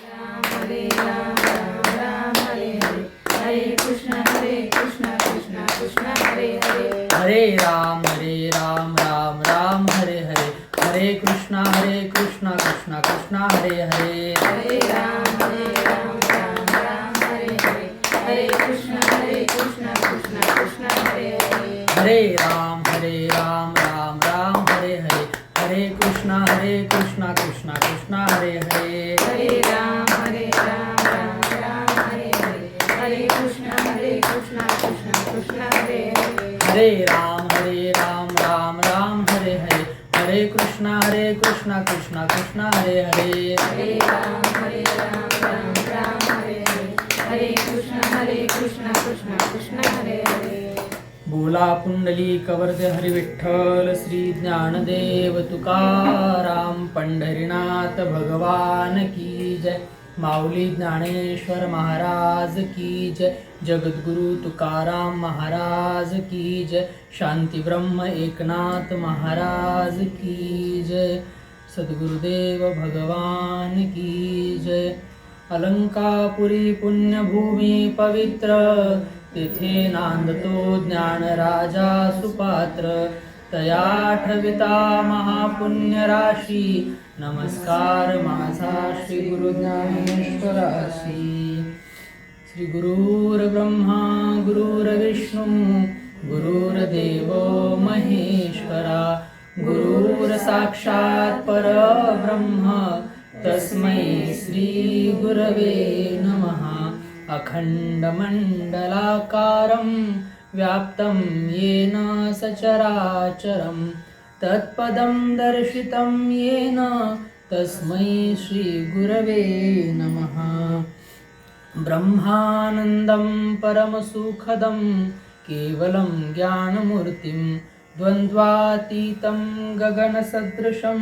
हरे राम राम राम हरे हरे, हरे कृष्ण कृष्ण कृष्ण हरे हरे, हरे राम राम राम हरे हरे, हरे कृष्णा कृष्ण कृष्ण हरे हरे, हरे राम राम राम हरे हरे, हरे कृष्ण कृष्ण कृष्ण हरे हरे, हरे राम राम राम हरे हरे, हरे कृष्णा कृष्ण कृष्ण हरे हरे, हरे राम राम राम हरे हरे, हरे कृष्ण कृष्ण कृष्ण हरे हरे, हरे राम राम राम हरे हरे, हरे कृष्णा कृष्ण कृष्ण हरे हरे, हरे राम राम हरे हरे, हरे कृष्ण कृष्ण हरे हरे, बोला पुंडलिक वरद हरी विठ्ठल श्री ज्ञानदेव तुकाराम पंढरीनाथ भगवान की जय, माऊली ज्ञानेश्वर महाराज की जय, जगद्गुरु तुकाराम महाराज की जय, शांती ब्रह्म एकनाथ महाराज की जय, सद्गुरुदेव भगवान की जय. अलंकापुरी पुण्यभूमी पवित्र, तेथे नांदतो ज्ञान राजा सुपात्र, तया ठविता महापुण्य राशी, नमस्कार माझा श्री गुरु ज्ञानेश्वराशी. श्री गुरुर्ब्रह्मा गुरुर्विष्णू गुरुर्देव महेश्वरा, गुरुर साक्षात परब्रह्म, तस्मै श्री गुरवे नमः. अखंडमंडलाकारं व्याप्तं येन सचराचरं, तत्पदं दर्शितं येन तस्मै श्री गुरवे नमः. ब्रह्मानन्दं परमसुखदं केवलं ज्ञानमूर्तिं, द्वन्द्वातीतं गगनसदृशं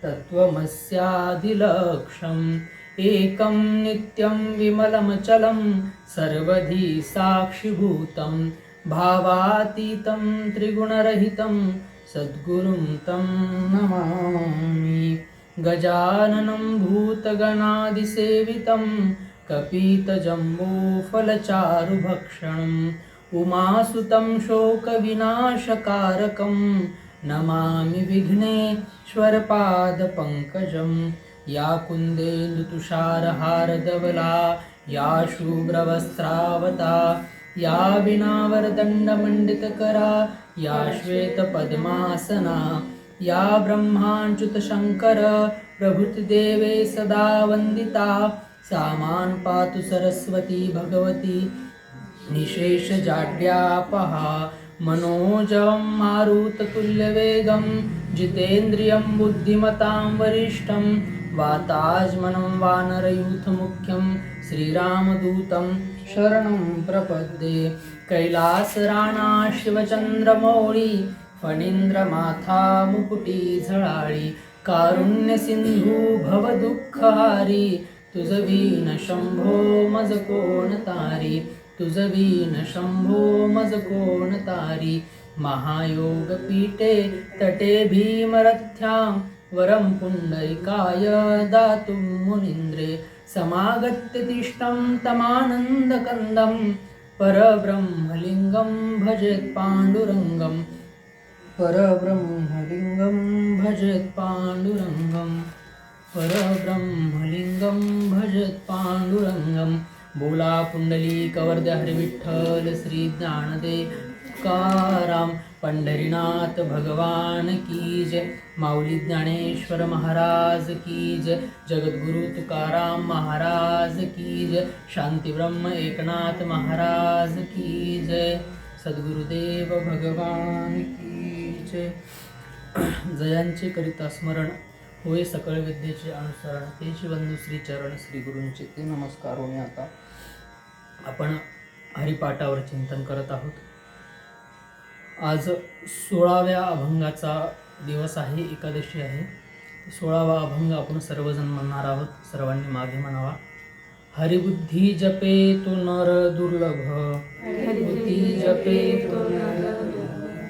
तत्त्वमस्यादिलक्ष्यम्, एकं नित्यं विमलमचलं सर्वधी साक्षिभूतं, भावातीतं त्रिगुणरहितं सद्गुरुं तं नमामि. गजाननं भूतगणादिसेवितं कपितजम्बूफलचारुभक्षणम्, उमासुतं शोकविनाशकारकं नमामि विघ्नेश्वरपादपङ्कजं. या कुन्देन्दुतुषारहारधवला, या शुभ्रवस्त्रावता, या वीणावरदण्डमण्डितकरा, या श्वेतपद्मासना, या ब्रह्माच्युतशङ्कर प्रभृतिदेवे सदा वन्दिता, सा मां पातु सरस्वती भगवती निशेषजाड्यापहा. मनोजवं मारुततुल्यवेगं, जितेन्द्रियं बुद्धिमतां वरिष्ठं, वातात्मनं वानरयूथमुख्यं, श्रीरामदूतं शरणं प्रपद्ये. कैलासराणा शिवचन्द्रमौळी, फणीन्द्रमाथा मुकुटी झळाळी, कारुण्यसिंधू भवदुःखहारी, तुझ विन शंभो मज कोण तारी, तुझ विन शंभो मज कोण तारी. महायोगपीठे तटे भीमरथ्यां, वरं पुंडरीकाय दातुं मुनीन्द्रे, समागत्य तिष्ठं तमानन्दकन्दं, परब्रह्मलिङ्गं भजेत् पाण्डुरङ्गं, परब्रह्मलिङ्गं भजेत् पाण्डुरङ्गं, परब्रह्मलिङ्गं भजेत् पाण्डुरङ्गं. बोला पुंडलिक वरद हरी विठ्ठल श्री ज्ञानदेव तुकाराम पंढरीनाथ भगवान की जय, माऊली ज्ञानेश्वर महाराज की जय, जगद्गुरु तुकाराम महाराज की जय, शांती ब्रह्म एकनाथ महाराज की जय, सद्गुरुदेव भगवान की जय. जयांचे करिता स्मरण होय सकळ विद्येचे अनुसरण, तेची बंधू श्री चरण श्री गुरूंचे ते नमस्कार होणे. आता आपण हरिपाठावर चिंतन करत आहोत. आज 16व्या अभंगाचा दिवस आहे, एकादशी आहे. 16वा अभंग आपण सर्वजण म्हणणार आहोत. सर्वांनी मागे म्हणावा. हरिबुद्धी जपे तो नर दुर्लभ, हरिबुद्धी जपे तो नर,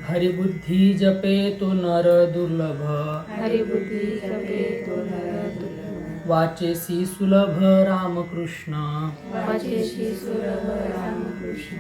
हरिबुद्धी जपे तो नर दुर्लभ, हरिबुद्धी जपे तो नर दुर्लभ, वाचेसी सुलभ रामकृष्ण वाचेशी सुलभ रामकृष्ण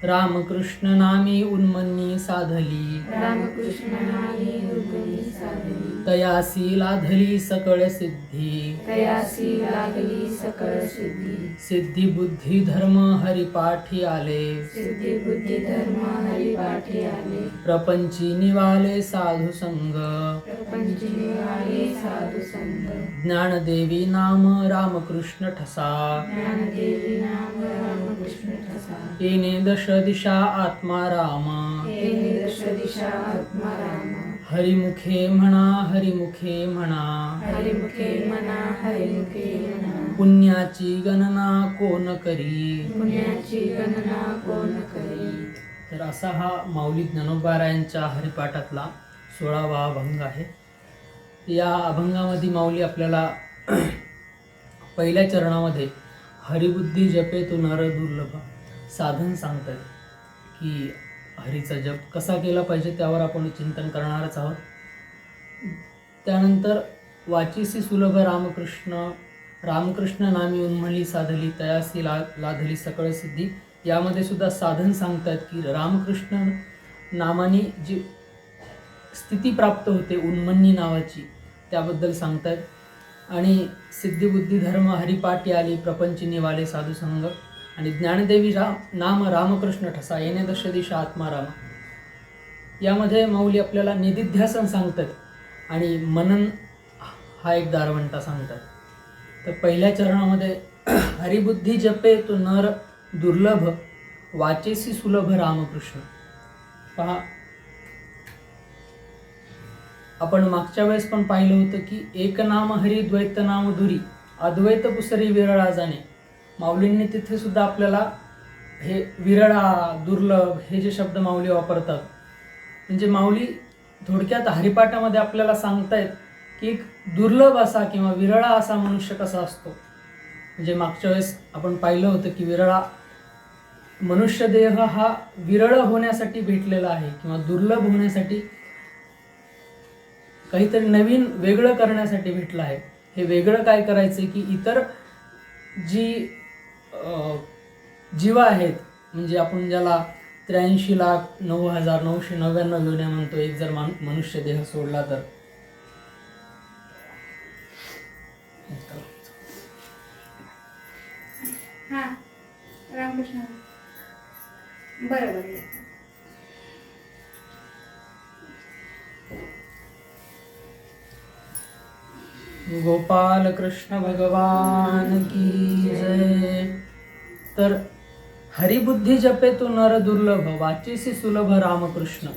रामकृष्ण नामी उन्मनी साधली रामकृष्ण नामी उर्गणी साधली तयासी लाधली सकळ सिद्धी तयासी लागली सकळ सिद्धी सिद्धी बुद्धी धर्म हरिपाठी आले सिद्धी बुद्धी धर्म हरिपाठी आले प्रपंची निवाले साधू संग प्रपंच निवाळे साधू संत ज्ञानदेवी नाम रामकृष्ण ठसा ज्ञानदेवी नाम रामकृष्ण ठसा येणे दश दिशा आत्मा राम हे दश दिशा आत्मा राम हरिमुखे म्हणा हरिमुखे म्हणा हरिमुखे म्हणा हरिमुखे म्हणा पुण्याची गणना कोण करी पुण्याची गणना कोण करी तर असा हा माऊली ज्ञानोबारायांच्या हरिपाठातला 16वा अभंग आहे. या अभंगामध्ये माऊली आपल्याला पहिल्या चरणामध्ये हरिबुद्धी जपे तो नर दुर्लभ साधन सांगतात की हरीचा जप कसा केला पाहिजे त्यावर आपण चिंतन करणारच आहोत. त्यानंतर वाचीसी सुलभ रामकृष्ण नामी उन्मळी साधली तयासी लाधली सकळ सिद्धी. यामध्ये सुद्धा साधन सांगतात की रामकृष्ण नामाने जी स्थिती प्राप्त होते उन्मन्नी नावाची त्याबद्दल सांगतात. आणि सिद्धिबुद्धी धर्म हरिपाठी आली प्रपंच निवाले साधू संग आणि ज्ञानदेवी नाम रामकृष्ण ठसा येणे दश दिशा आत्मा राम. यामध्ये माऊली आपल्याला निदिध्यासन सांगतात आणि मनन हा एक दारवंटा सांगतात. तर पहिल्या चरणामध्ये हरिबुद्धी जपे तो नर दुर्लभ वाचेसी सुलभ रामकृष्ण. पहा, आपण मागच्या वेळेस पण पाहिलं होतं की एक नाम हरी द्वैत नाम धुरी अद्वैत पुसरी विरळा जाणे. माऊलींनी तिथे सुद्धा आपल्याला हे विरळा दुर्लभ हे जे शब्द माऊली वापरतात म्हणजे माऊली थोडक्यात हरिपाठामध्ये आपल्याला सांगतायत की एक दुर्लभ असा किंवा विरळा असा मनुष्य कसा असतो. म्हणजे मागच्या वेळेस आपण पाहिलं होतं की विरळा मनुष्य देह हा विरळ होण्यासाठी भेटलेला आहे किंवा दुर्लभ होण्यासाठी काहीतरी नवीन वेगळं करण्यासाठी भेटलं आहे. हे वेगळं काय करायचं की इतर जी जीव आहेत म्हणजे आपण ज्याला 83,09,999 योन्या म्हणतो एक जर मनुष्य देह सोडला तर हा रामकृष्ण बरोबर. गोपाल कृष्ण भगवान की जय. तर हरिबुद्धी जपे तो नर दुर्लभ वाचेसी सुलभ रामकृष्ण.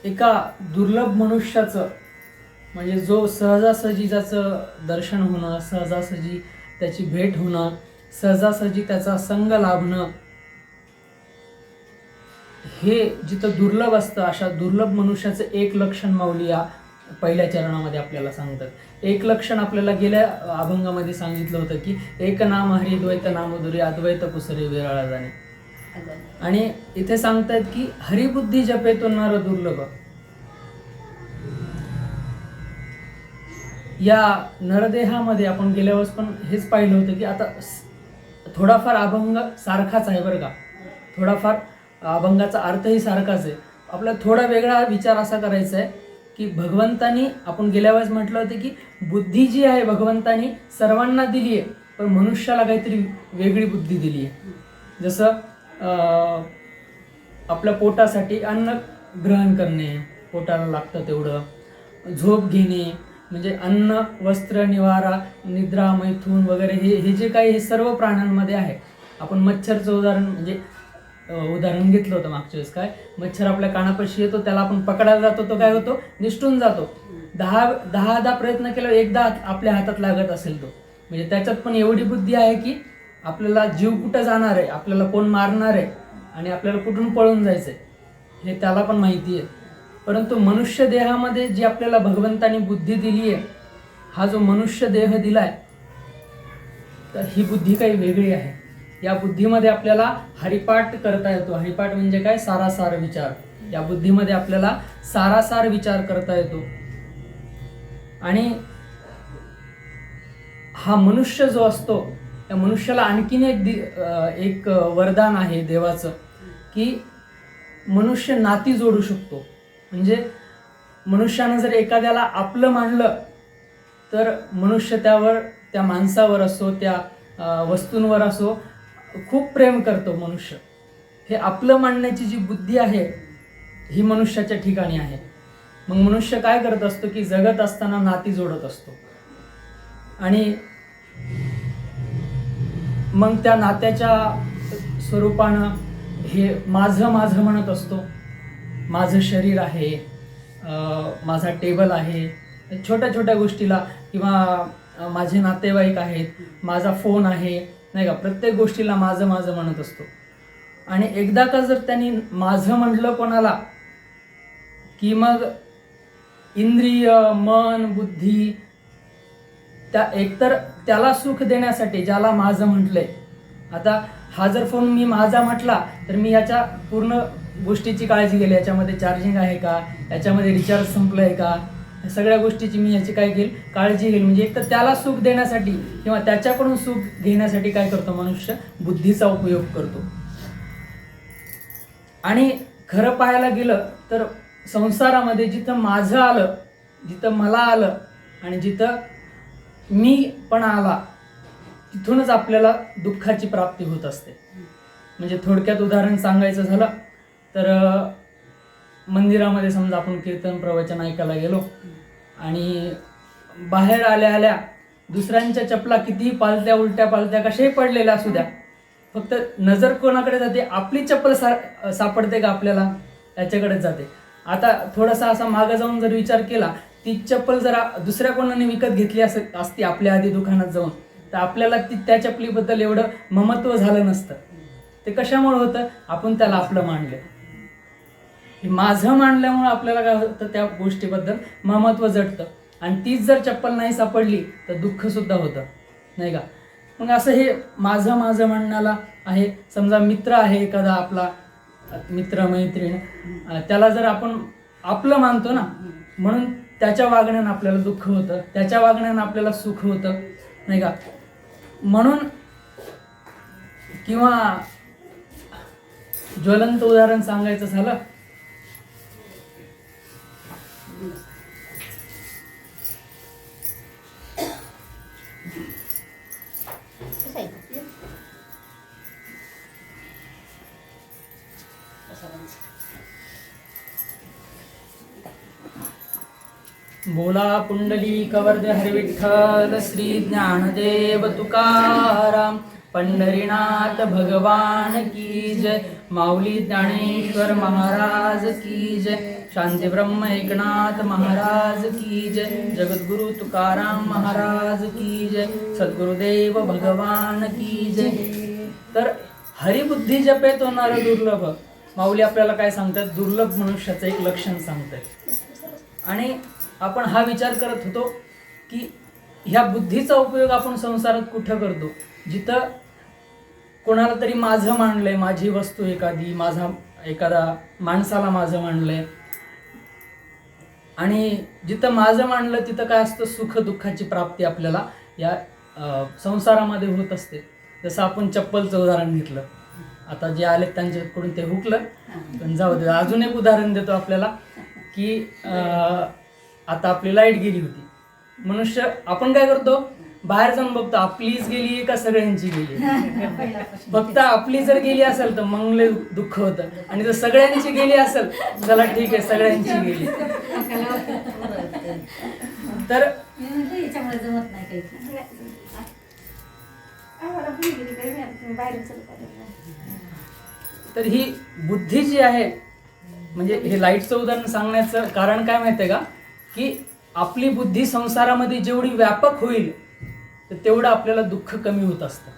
एका दुर्लभ मनुष्याचं म्हणजे जो सहजासहजी ज्याचं दर्शन होणं सहजासहजी त्याची भेट होणं सहजासहजी त्याचा संग लाभणं हे जिथं दुर्लभ असतं अशा दुर्लभ मनुष्याचं एक लक्षण माऊली या पहिल्या चरणामध्ये आपल्याला सांगतात. एक लक्षण आपल्याला गेल्या अभंगामध्ये सांगितलं होतं की एक नाम हरी द्वैत नामधुरी अद्वैत पुसरी विरळा जाणे. आणि इथे सांगतात की हरिबुद्धी जपे तो नर दुर्लभ. या नरदेहामध्ये आपण गेल्या वेळेस पण हेच पाहिलं होतं की आता थोडाफार अभंग सारखाच आहे बरं का. थोडाफार अभंगाचा अर्थही सारखाच आहे. आपल्याला थोडा वेगळा विचार असा करायचा आहे की भगवंतानी आपण गेल्या वेळेस म्हटलं होतं की बुद्धी जी आहे भगवंतानी सर्वांना दिली आहे पण मनुष्याला काहीतरी वेगळी बुद्धी दिली आहे. जसं आपल्या पोटासाठी अन्न ग्रहण करणे पोटाला लागतं तेवढं, झोप घेणे म्हणजे अन्न वस्त्र निवारा निद्रा मैथून वगैरे हे जे काही हे सर्व प्राण्यांमध्ये आहे. आपण मच्छरचं उदाहरण घेतलं होतं मागच्या वेळेस. काय मच्छर आपल्या कानापाशी येतो त्याला आपण पकडायला जातो तो काय होतो निष्ठून जातो. 10 प्रयत्न केला एकदा आपल्या हातात लागत असेल तो. म्हणजे त्याच्यात पण एवढी बुद्धी आहे की आपल्याला जीव कुठं जाणार आहे आपल्याला कोण मारणार आहे आणि आपल्याला कुठून पळून जायचंय हे त्याला पण माहिती आहे. परंतु मनुष्य देहामध्ये जी आपल्याला भगवंतानी बुद्धी दिली आहे हा जो मनुष्य देह दिलाय तर ही बुद्धी काही वेगळी आहे. या बुद्धीमध्ये आपल्याला हरिपाठ करता येतो. हरिपाठ म्हणजे काय सारासार विचार. या बुद्धीमध्ये आपल्याला सारासार विचार करता येतो. आणि हा मनुष्य जो असतो त्या मनुष्याला आणखीन एक वरदान आहे देवाचं, की मनुष्य नाती जोडू शकतो. म्हणजे मनुष्यानं जर एखाद्याला आपलं मानलं तर मनुष्य त्यावर, त्या माणसावर असो, त्या वस्तूंवर असो, खूप प्रेम करतो मनुष्य. हे आपलं मानण्याची जी बुद्धी आहे ही मनुष्याच्या ठिकाणी आहे. मग मनुष्य काय करत असतो की जगत असताना नाती जोडत असतो आणि मग त्या नात्याच्या स्वरूपानं हे माझं माझं म्हणत असतो. माझं शरीर आहे, माझा टेबल आहे, छोट्या छोट्या गोष्टीला, किंवा माझे नातेवाईक आहेत, माझा फोन आहे, नाही का, प्रत्येक गोष्टीला माझं माझं म्हणत असतो. आणि एकदा का जर त्यांनी माझं म्हटलं कोणाला की मग इंद्रिय, मन, बुद्धी, त्या एकतर त्याला सुख देण्यासाठी ज्याला माझं म्हटलंय, आता हा जर फोन मी माझा म्हटला तर मी याच्या पूर्ण गोष्टीची काळजी घेईल. याच्यामध्ये चार्जिंग आहे का, याच्यामध्ये रिचार्ज संपलंय का, या सगळ्या गोष्टीची मी याची काय घेईल, काळजी घेईल. म्हणजे एक तर त्याला सुख देण्यासाठी किंवा त्याच्याकडून सुख घेण्यासाठी काय करतो मनुष्य, बुद्धीचा उपयोग करतो. आणि खरं पाहायला गेलं तर संसारामध्ये जिथं माझं आलं, जिथं मला आलं आणि जिथं मी पण आला, तिथूनच आपल्याला दुःखाची प्राप्ती होत असते. म्हणजे थोडक्यात उदाहरण सांगायचं झालं तर मंदिरामध्ये समजा आपण कीर्तन प्रवचन ऐकायला गेलो आणि बाहेर आल्या आल्या दुसऱ्यांच्या चपला कितीही पालत्या उलट्या पालत्या कशाही पडलेल्या असू द्या, फक्त नजर कोणाकडे जाते, आपली चप्पल सापडते का आपल्याला, याच्याकडेच जाते. आता थोडासा असा मागं जाऊन जर विचार केला, ती चप्पल जरा दुसऱ्या कोणाने विकत घेतली असती आपल्या आधी दुकानात जाऊन, तर आपल्याला त्या चपलीबद्दल एवढं ममत्व झालं नसतं. ते कशामुळे होतं, आपण त्याला आपलं मानलं. माझं मानल्यामुळे आपल्याला काय होतं, त्या गोष्टीबद्दल ममत्व जडतं. आणि तीच जर चप्पल नाही सापडली तर दुःख सुद्धा होतं, नाही का. मग असं हे माझं माझं म्हणण्याला आहे. समजा मित्र आहे एखादा आपला, मित्र मैत्रीण, त्याला जर आपण आपलं मानतो ना, म्हणून त्याच्या वागण्यानं आपल्याला दुःख होतं, त्याच्या वागण्यानं आपल्याला सुख होतं, नाही का. म्हणून किंवा ज्वलंत उदाहरण सांगायचं झालं बोला पुंडलिक वरद हरी विठ्ठल श्री ज्ञानदेव तुकाराम पंढरीनाथ भगवान की जय. माऊली ज्ञानेश्वर महाराज की जय. शांती ब्रह्म एकनाथ महाराज की जय. जगद्गुरु तुकाराम महाराज की जय. सद्गुरुदेव भगवान की जय. तर हरिबुद्धी जपे तो नर दुर्लभ. माऊली आपल्याला काय सांगतात, दुर्लभ मनुष्याचं एक लक्षण सांगतात. आणि आपण हा विचार करत होतो की ह्या बुद्धीचा उपयोग आपण संसारात कुठं करतो, जिथं कोणाला तरी माझं मानलंय, माझी वस्तू एखादी, एखादा माणसाला माझं मानलंय, आणि जिथं माझं मानलं तिथं काय असतं, सुख दुःखाची प्राप्ती आपल्याला या संसारामध्ये होत असते. जसं आपण चप्पलचं उदाहरण घेतलं, आता जे आले त्यांच्याकडून ते हुकलं, पण जाऊ दे. अजून एक उदाहरण देतो आपल्याला की आता आपली लाईट गेली होती. मनुष्य आपण काय करतो, बाहेर जाऊन बघतो आपलीच गेली का सगळ्यांची गेली. फक्त आपली जर गेली असेल तर मग लय दुःख होतं, आणि जर सगळ्यांची गेली असेल चला ठीक आहे सगळ्यांची गेली. तर तर ही बुद्धी जी आहे, म्हणजे हे लाईटचं उदाहरण सांगण्याचं कारण काय माहितीये का, की आपली बुद्धी संसारामध्ये जेवढी व्यापक होईल तर तेवढं आपल्याला दुःख कमी होत असतं.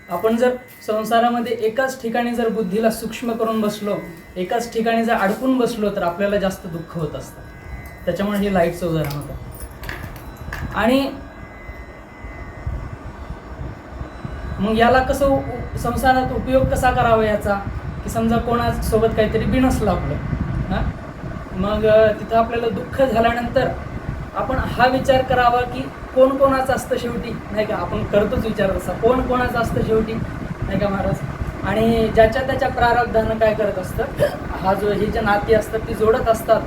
आपण जर संसारामध्ये एकाच ठिकाणी जर बुद्धीला सूक्ष्म करून बसलो, एकाच ठिकाणी जर अडकून बसलो तर आपल्याला जास्त दुःख होत असतं. त्याच्यामुळे हे लाईटचं उदाहरण होतं. आणि मग याला कसं संसारात उपयोग कसा करावा याचा, की समजा कोणासोबत काहीतरी बिनसलं आपलं, मग तिथं आपल्याला दुःख झाल्यानंतर आपण हा विचार करावा की कोण कोणाचं असतं शेवटी, नाही का. आपण करतोच विचार तसा, कोण कोणाचं असतं शेवटी, नाही का महाराज. आणि ज्याच्या त्याच्या प्रारब्धानं काय करत असतं, हा जो ही जे नाती असतात ती जोडत असतात.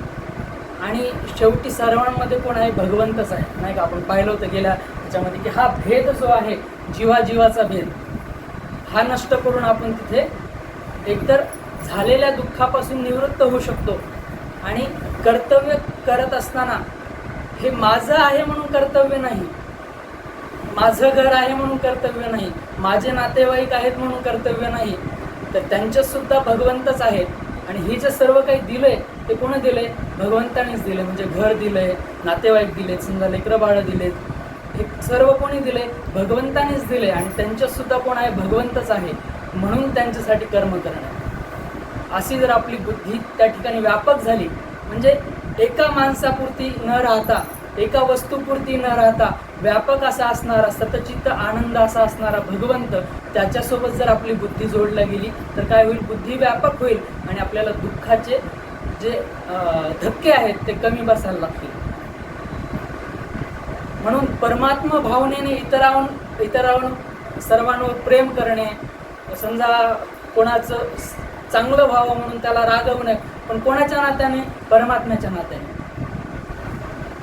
आणि शेवटी सर्वांमध्ये कोण आहे, भगवंतच आहे, नाही का. आपण पाहिलं होतं गेल्या ह्याच्यामध्ये की हा भेद जो आहे, जीवाजीवाचा भेद, हा नष्ट करून आपण तिथे एकतर झालेल्या दुःखापासून निवृत्त होऊ शकतो. आणि कर्तव्य करत असताना हे माझं आहे म्हणून कर्तव्य नाही, माझं घर आहे म्हणून कर्तव्य नाही, माझे नातेवाईक आहेत म्हणून कर्तव्य नाही, तर त्यांच्यासुद्धा भगवंतच आहेत. आणि हे जे सर्व काही दिलंय ते कोणी दिलंय, भगवंतानेच दिले. म्हणजे घर दिलंय, नातेवाईक दिलेत, समजा लेकरं बाळं दिलेत, हे सर्व कोणी दिले, भगवंतानेच दिले. आणि त्यांच्यासुद्धा कोण आहे, भगवंतच आहे. म्हणून त्यांच्यासाठी कर्म करणं, अशी जर आपली बुद्धी त्या ठिकाणी व्यापक झाली, म्हणजे एका माणसापुरती न राहता, एका वस्तूपुरती न राहता व्यापक असा असणारा, सतचित्त आनंद असा असणारा भगवंत, त्याच्यासोबत जर आपली बुद्धी जोडल्या गेली तर काय होईल, बुद्धी व्यापक होईल. आणि आपल्याला दुःखाचे जे धक्के आहेत ते कमी बसायला लागतील. म्हणून परमात्मा भावनेने इतरांवर सर्वांवर प्रेम करणे, समजा कोणाचं चांगलं व्हावं म्हणून त्याला रागवणे, पण कोणाच्या नात्याने, परमात्म्याच्या नात्याने.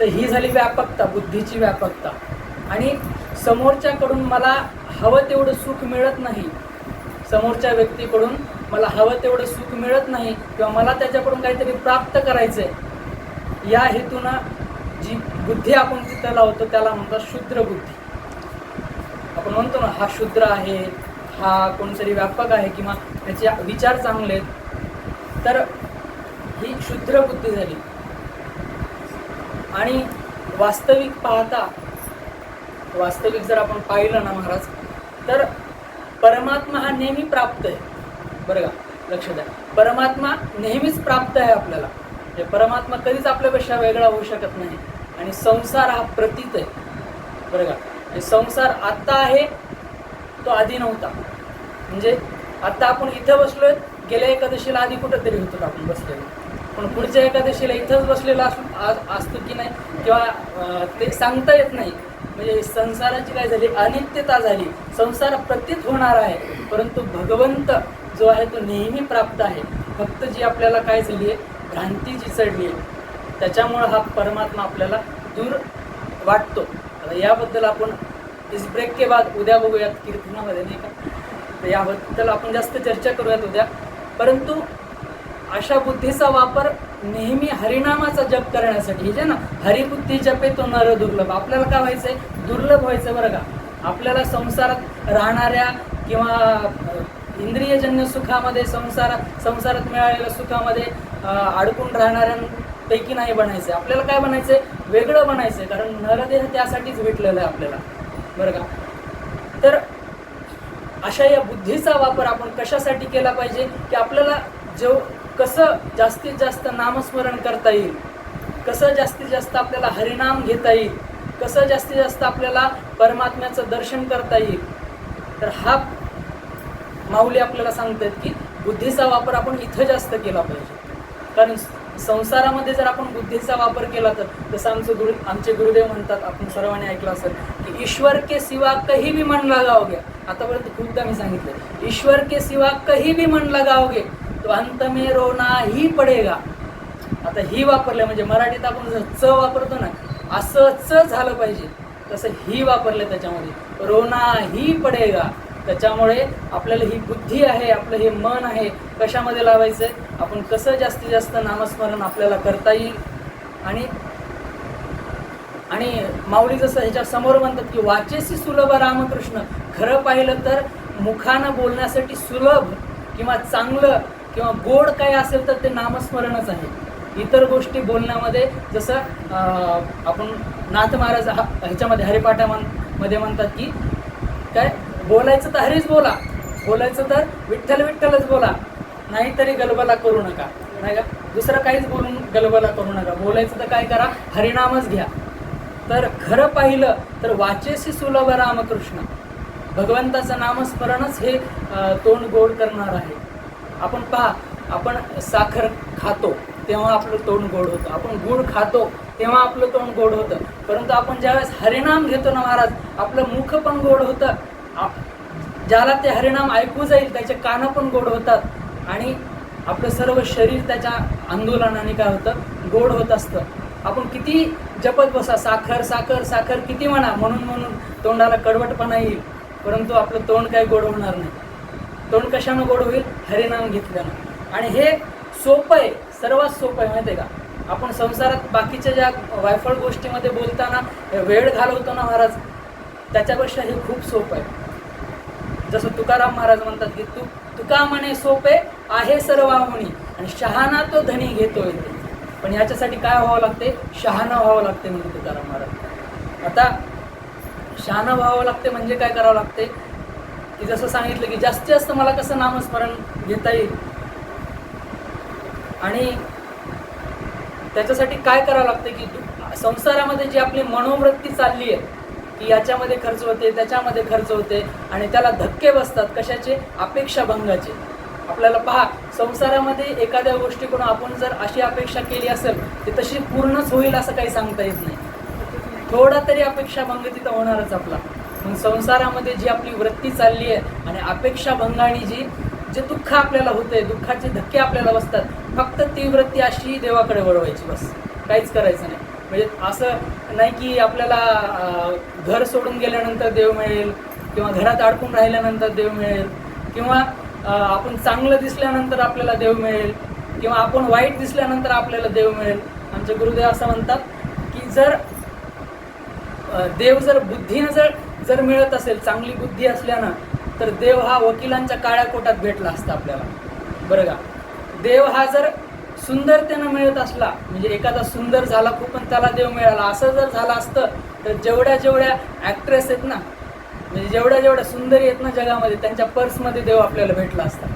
तर ही झाली व्यापकता, बुद्धीची व्यापकता. आणि समोरच्याकडून मला हवं तेवढं सुख मिळत नाही, समोरच्या व्यक्तीकडून मला हवं तेवढं सुख मिळत नाही, किंवा मला त्याच्याकडून काहीतरी प्राप्त करायचं आहे, या हेतूनं जी बुद्धी आपण तिथं लावतो त्याला म्हणतात शुद्र बुद्धी. आपण म्हणतो ना, हा शुद्र आहे, हा कोणतरी व्यापक आहे, किंवा त्याचे विचार चांगले आहेत, तर ही शुद्र बुद्धी झाली. आणि वास्तविक पाहता, वास्तविक जर आपण पाहिलं ना महाराज, तर परमात्मा हा नेहमी प्राप्त आहे. बरं का, लक्ष द्या, परमात्मा नेहमीच प्राप्त आहे आपल्याला. हे परमात्मा कधीच आपल्यापेक्षा वेगळा होऊ शकत नाही. आणि संसार हा प्रतीत आहे. बरं का, हे संसार आत्ता आहे, तो आधी नव्हता. म्हणजे आता आपण इथं बसलोय, गेल्या एकादशीला आधी कुठंतरी होतो आपण बसलेलो, पण पुढच्या एकादशीला इथंच बसलेला असतो की नाही, किंवा ते सांगता येत नाही. म्हणजे संसाराची काय झाली, अनित्यता झाली. संसार प्रतीत होणार आहे, परंतु भगवंत जो आहे तो नेहमी प्राप्त आहे. फक्त जी आपल्याला काय झाली आहे, भ्रांती जी चढली आहे, त्याच्यामुळं हा परमात्मा आपल्याला दूर वाटतो. आता याबद्दल आपण इस ब्रेक के बाद उद्या बघूयात कीर्तनामध्ये, नाही का. तर याबद्दल आपण जास्त चर्चा करूयात उद्या. परंतु अशा बुद्धीचा वापर नेहमी हरिनामाचा जप करण्यासाठी, जे ना, हरिबुद्धी जपे तो नर दुर्लभ. आपल्याला काय व्हायचंय, दुर्लभ व्हायचं. बरं का, आपल्याला संसारात राहणाऱ्या किंवा इंद्रियजन्य सुखामध्ये, संसारात मिळालेल्या सुखामध्ये अडकून राहणाऱ्यांपैकी नाही बनायचं. आपल्याला काय बनायचंय, वेगळं बनायचंय. कारण नरदेह त्यासाठीच भेटलेला आहे आपल्याला. बरं का, तर अशा या बुद्धीचा वापर आपण कशासाठी केला पाहिजे, की आपल्याला कसं जास्तीत जास्त नामस्मरण करता येईल, कसं जास्तीत जास्त आपल्याला हरिनाम घेता येईल, कसं जास्तीत जास्त आपल्याला परमात्म्याचं दर्शन करता येईल. तर हा माऊली आपल्याला सांगतात की बुद्धीचा वापर आपण इथं जास्त केला पाहिजे. कारण संसारामध्ये जर आपण बुद्धीचा वापर केला तर, जसं आमचे गुरुदेव म्हणतात, आपण सर्वांनी ऐकलं असेल की ईश्वर के सिवा कहीं भी मन लगाओगे. आतापर्यंत खूपदा मी सांगितलं, ईश्वर के सिवा कहीं भी मन लगाओगे तो अंत में रोना ही पडेगा. आता ही वापरलं म्हणजे मराठीत आपण जसं च वापरतो ना, असं च झालं पाहिजे, तसं ही वापरलं त्याच्यामध्ये, रोना ही पडेगा. त्याच्यामुळे आपल्याला ही बुद्धी आहे, आपलं हे मन आहे, कशामध्ये लावायचं आहे, आपण कसं जास्तीत जास्त नामस्मरण आपल्याला करता येईल. आणि माऊली जसं ह्याच्या समोर म्हणतात की वाचेसी सुलभ रामकृष्ण. खरं पाहिलं तर मुखानं बोलण्यासाठी सुलभ किंवा चांगलं किंवा गोड काय असेल तर ते नामस्मरणच आहे. इतर गोष्टी बोलण्यामध्ये जसं आपण नाथ महाराज ह्याच्यामध्ये हरिपाठामध्ये म्हणतात की काय, बोलायचं तर हरीच बोला, बोलायचं तर विठ्ठल विठ्ठलच बोला, नाहीतरी गलबला करू नका, नाही का. दुसरं काहीच बोलून गलबला करू नका, बोलायचं तर काय करा, हरिनामच घ्या. तर खरं पाहिलं तर वाचेसी सुलभ रामकृष्ण, भगवंताचं नामस्मरणच हे तोंड गोड करणार आहे. आपण साखर खातो तेव्हा आपलं तोंड गोड होतं, आपण गुळ खातो तेव्हा आपलं तोंड गोड होतं. परंतु आपण ज्यावेळेस हरिनाम घेतो ना महाराज, आपलं मुख पण गोड होतं, ज्याला ते हरिनाम ऐकू जाईल त्याचे कान पण गोड होतात आणि आपलं सर्व शरीर त्याच्या आंदोलनाने काय होतं, गोड होत असतं. आपण किती जपत बसा, साखर साखर साखर किती म्हणा, म्हणून म्हणून तोंडाला कडवटपणा येईल, परंतु आपलं तोंड काही गोड होणार नाही. तोंड कशानं गोड होईल? हरिनाम घेतल्यानं. आणि हे सोपं आहे, सर्वात सोपं आहे माहिती आहे का. आपण संसारात बाकीच्या ज्या वायफळ गोष्टीमध्ये बोलताना वेळ घालवतो ना महाराज, त्याच्यापेक्षा हे खूप सोपं आहे. जसं तुकाराम महाराज म्हणतात की तुका म्हणे सोपे आहे सर्वाहुनी आणि शहाणा तो धनी घेतोय. पण याच्यासाठी काय व्हावं लागते? शहाणा व्हावं लागते म्हणजे तुकाराम महाराज. आता शहाणा व्हावं लागते म्हणजे काय करावं लागते की जसं सांगितलं की जास्तीत जास्त मला कसं नामस्मरण घेता येईल, आणि त्याच्यासाठी काय करावं लागते की संसारामध्ये जी आपली मनोवृत्ती चालली आहे की याच्यामध्ये खर्च होते, त्याच्यामध्ये खर्च होते, आणि त्याला धक्के बसतात. कशाचे? अपेक्षा भंगाचे. आपल्याला पहा, संसारामध्ये एखाद्या गोष्टीकडून आपण जर अशी अपेक्षा केली असेल ती तशी पूर्णच होईल असं काही सांगता येत नाही. थोडा तरी अपेक्षा भंग तिथं होणारच आपला. मग संसारामध्ये जी आपली वृत्ती चालली आहे आणि अपेक्षा भंगाने जे दुःख आपल्याला होते, दुःखाचे धक्के आपल्याला बसतात, फक्त ती वृत्ती अशी देवाकडे वळवायची, बस काहीच करायचं नाही. म्हणजे असं नाही की आपल्याला घर सोडून गेल्यानंतर देव मिळेल, किंवा घरात अडकून राहिल्यानंतर देव मिळेल, किंवा आपण चांगलं दिसल्यानंतर आपल्याला देव मिळेल, किंवा आपण वाईट दिसल्यानंतर आपल्याला देव मिळेल. आमचे गुरुदेव असं म्हणतात की जर देव जर बुद्धीनं जर मिळत असेल, चांगली बुद्धी असल्यानं, तर देव हा वकिलांच्या काळ्या कोटात भेटला असता आपल्याला, बरं का. देव हा जर सुंदरतेनं मिळत असला, म्हणजे एखादा सुंदर झाला खूप पण त्याला देव मिळाला, असं जर झालं असतं तर जेवढ्या ॲक्ट्रेस आहेत ना, म्हणजे जेवढ्या सुंदरी आहेत ना जगामध्ये, त्यांच्या पर्समध्ये देव आपल्याला भेटला असता,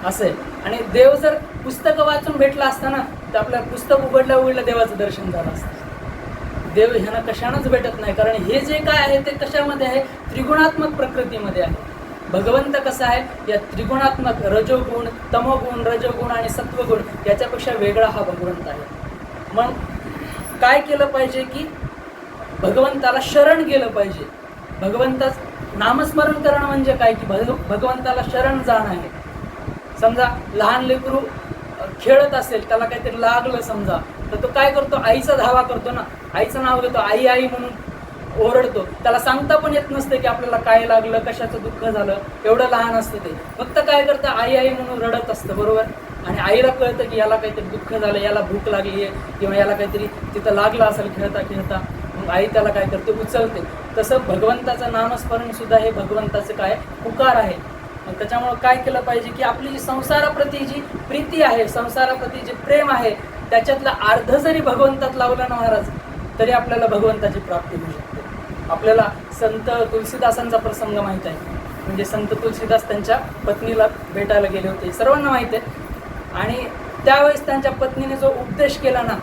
असं आहे. आणि देव जर पुस्तकं वाचून भेटला असता ना, तर आपल्याला पुस्तक उघडल्या देवाचं दर्शन झालं असतं. देव ह्यांना कशानंच भेटत नाही, कारण हे जे काय आहे ते कशामध्ये आहे? त्रिगुणात्मक प्रकृतीमध्ये आहे. भगवंत कसा आहे? या त्रिगुणात्मक, रजोगुण, तमोगुण, रजोगुण आणि सत्वगुण याच्यापेक्षा वेगळा हा भगवंत आहे. मग काय केलं पाहिजे की भगवंताला शरण गेलं पाहिजे. भगवंताच नामस्मरण करणं म्हणजे काय की भगवंताला शरण जाणं आहे. समजा लहान लेकरू खेळत असेल, त्याला काहीतरी लागलं समजा, तर तो काय करतो? आईचा धावा करतो ना, आईचं नाव घेतो, आई आई म्हणून ओरडतो. त्याला सांगता पण येत नसतं की आपल्याला काय लागलं, कशाचं दुःख झालं, एवढं लहान असतं ते. फक्त काय करतं? आई आई म्हणून रडत असतं, बरोबर. आणि आईला कळतं की याला काहीतरी दुःख झालं, याला भूक लागली आहे, किंवा याला काहीतरी तिथं लागलं असेल खेळता खेळता, मग आई त्याला काय करते? उचलते. तसं भगवंताचं नामस्मरण सुद्धा हे भगवंताचं काय? पुकार आहे. त्याच्यामुळं काय केलं पाहिजे की आपली जी संसाराप्रती जी प्रीती आहे, संसाराप्रती जे प्रेम आहे, त्याच्यातलं अर्ध जरी भगवंतात लावलं ना महाराज, तरी आपल्याला भगवंताची प्राप्ती होऊ शकते. आपल्याला संत तुलसीदासांचा प्रसंग माहीत आहे. म्हणजे संत तुलसीदास त्यांच्या पत्नीला भेटायला गेले होते, सर्वांना माहीत आहे. आणि त्यावेळेस त्यांच्या पत्नीने जो उपदेश केला ना,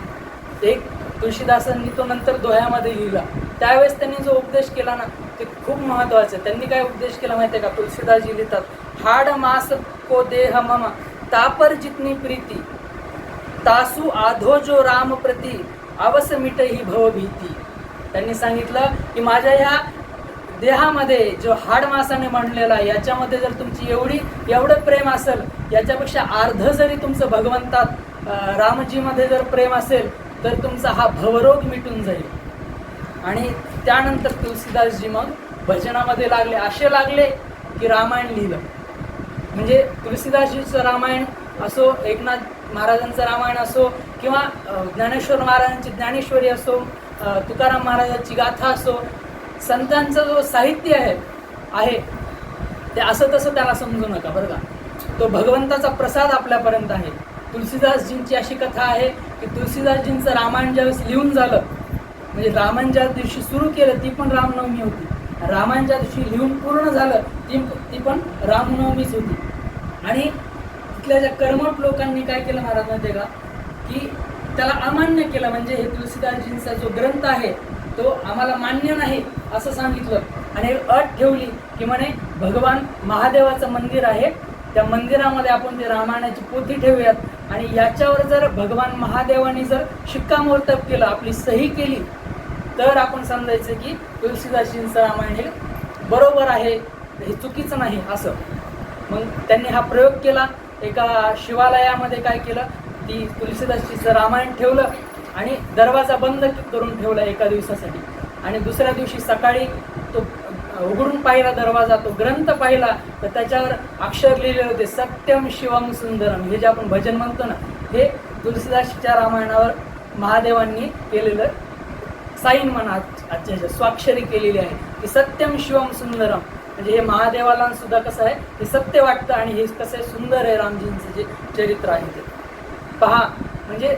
एक तुलसीदासांनी तो नंतर दोह्यामध्ये लिहिला. त्यावेळेस त्यांनी जो उपदेश केला ना, ते खूप महत्त्वाचं आहे. त्यांनी काय उपदेश केला माहिती आहे का? तुलसीदासजी लिहितात, हाड मास को देह मम तापर जितनी प्रीती तासू आधो जो राम प्रती अवस मिट ही भवभीती. त्यांनी सांगितलं की माझ्या ह्या देहामध्ये जो हाड मासाने म्हणलेला, याच्यामध्ये जर तुमची एवढं प्रेम असेल, याच्यापेक्षा अर्ध जरी तुमचं भगवंतात रामजीमध्ये जर प्रेम असेल, तर तुमचा हा भवरोग मिटून जाईल. आणि त्यानंतर तुलसीदासजी मग भजनामध्ये लागले, असे लागले की रामायण लिहिलं. म्हणजे तुलसीदासजीचं रामायण असो, एकनाथ महाराजांचं रामायण असो, किंवा ज्ञानेश्वर महाराजांची ज्ञानेश्वरी असो, तुकाराम महाराजांची गाथा असो, संतांचं जो साहित्य आहे ते असं तसं त्याला समजू नका, बरं का. तो भगवंताचा प्रसाद आपल्यापर्यंत आहे. तुलसीदासजींची अशी कथा आहे की तुलसीदासजींचं रामायण ज्यावेळेस लिहून झालं, म्हणजे रामायण ज्या दिवशी सुरू केलं ती पण रामनवमी होती, रामायण ज्या दिवशी लिहून पूर्ण झालं ती पण रामनवमीच होती. आणि तिथल्या ज्या कर्मठ लोकांनी काय केलं महाराज माहिती आहे का, की त्याला अमान्य केलं. म्हणजे हे तुलसीदासजींचा जो ग्रंथ आहे तो आम्हाला मान्य नाही असं सांगितलं. आणि अट ठेवली की म्हणे भगवान महादेवाचं मंदिर आहे त्या मंदिरामध्ये आपण ते रामायणाची पोथी ठेवूयात आणि याच्यावर जर भगवान महादेवाने जर शिक्कामोर्तब केलं, आपली सही केली, तर आपण समजायचं की तुलसीदासजींचं रामायण हे बरोबर आहे, हे चुकीचं नाही असं. मग त्यांनी हा प्रयोग केला. एका शिवालयामध्ये काय केलं, ती तुलसीदासजीचं रामायण ठेवलं आणि दरवाजा बंद करून ठेवला एका दिवसासाठी. आणि दुसऱ्या दिवशी सकाळी तो उघडून पाहिला दरवाजा, तो ग्रंथ पाहिला, तर त्याच्यावर अक्षर लिहिले होते सत्यम शिवम सुंदरम. हे जे आपण भजन म्हणतो ना, हे तुलसीदासच्या रामायणावर महादेवांनी केलेलं साईन म्हणा, आजच्या स्वाक्षरी केलेली आहे की सत्यम शिवम सुंदरम. म्हणजे हे महादेवाला सुद्धा कसं आहे, हे सत्य वाटतं आणि हे कसं आहे, सुंदर आहे रामजींचं जे चरित्र आहे ते पहा. म्हणजे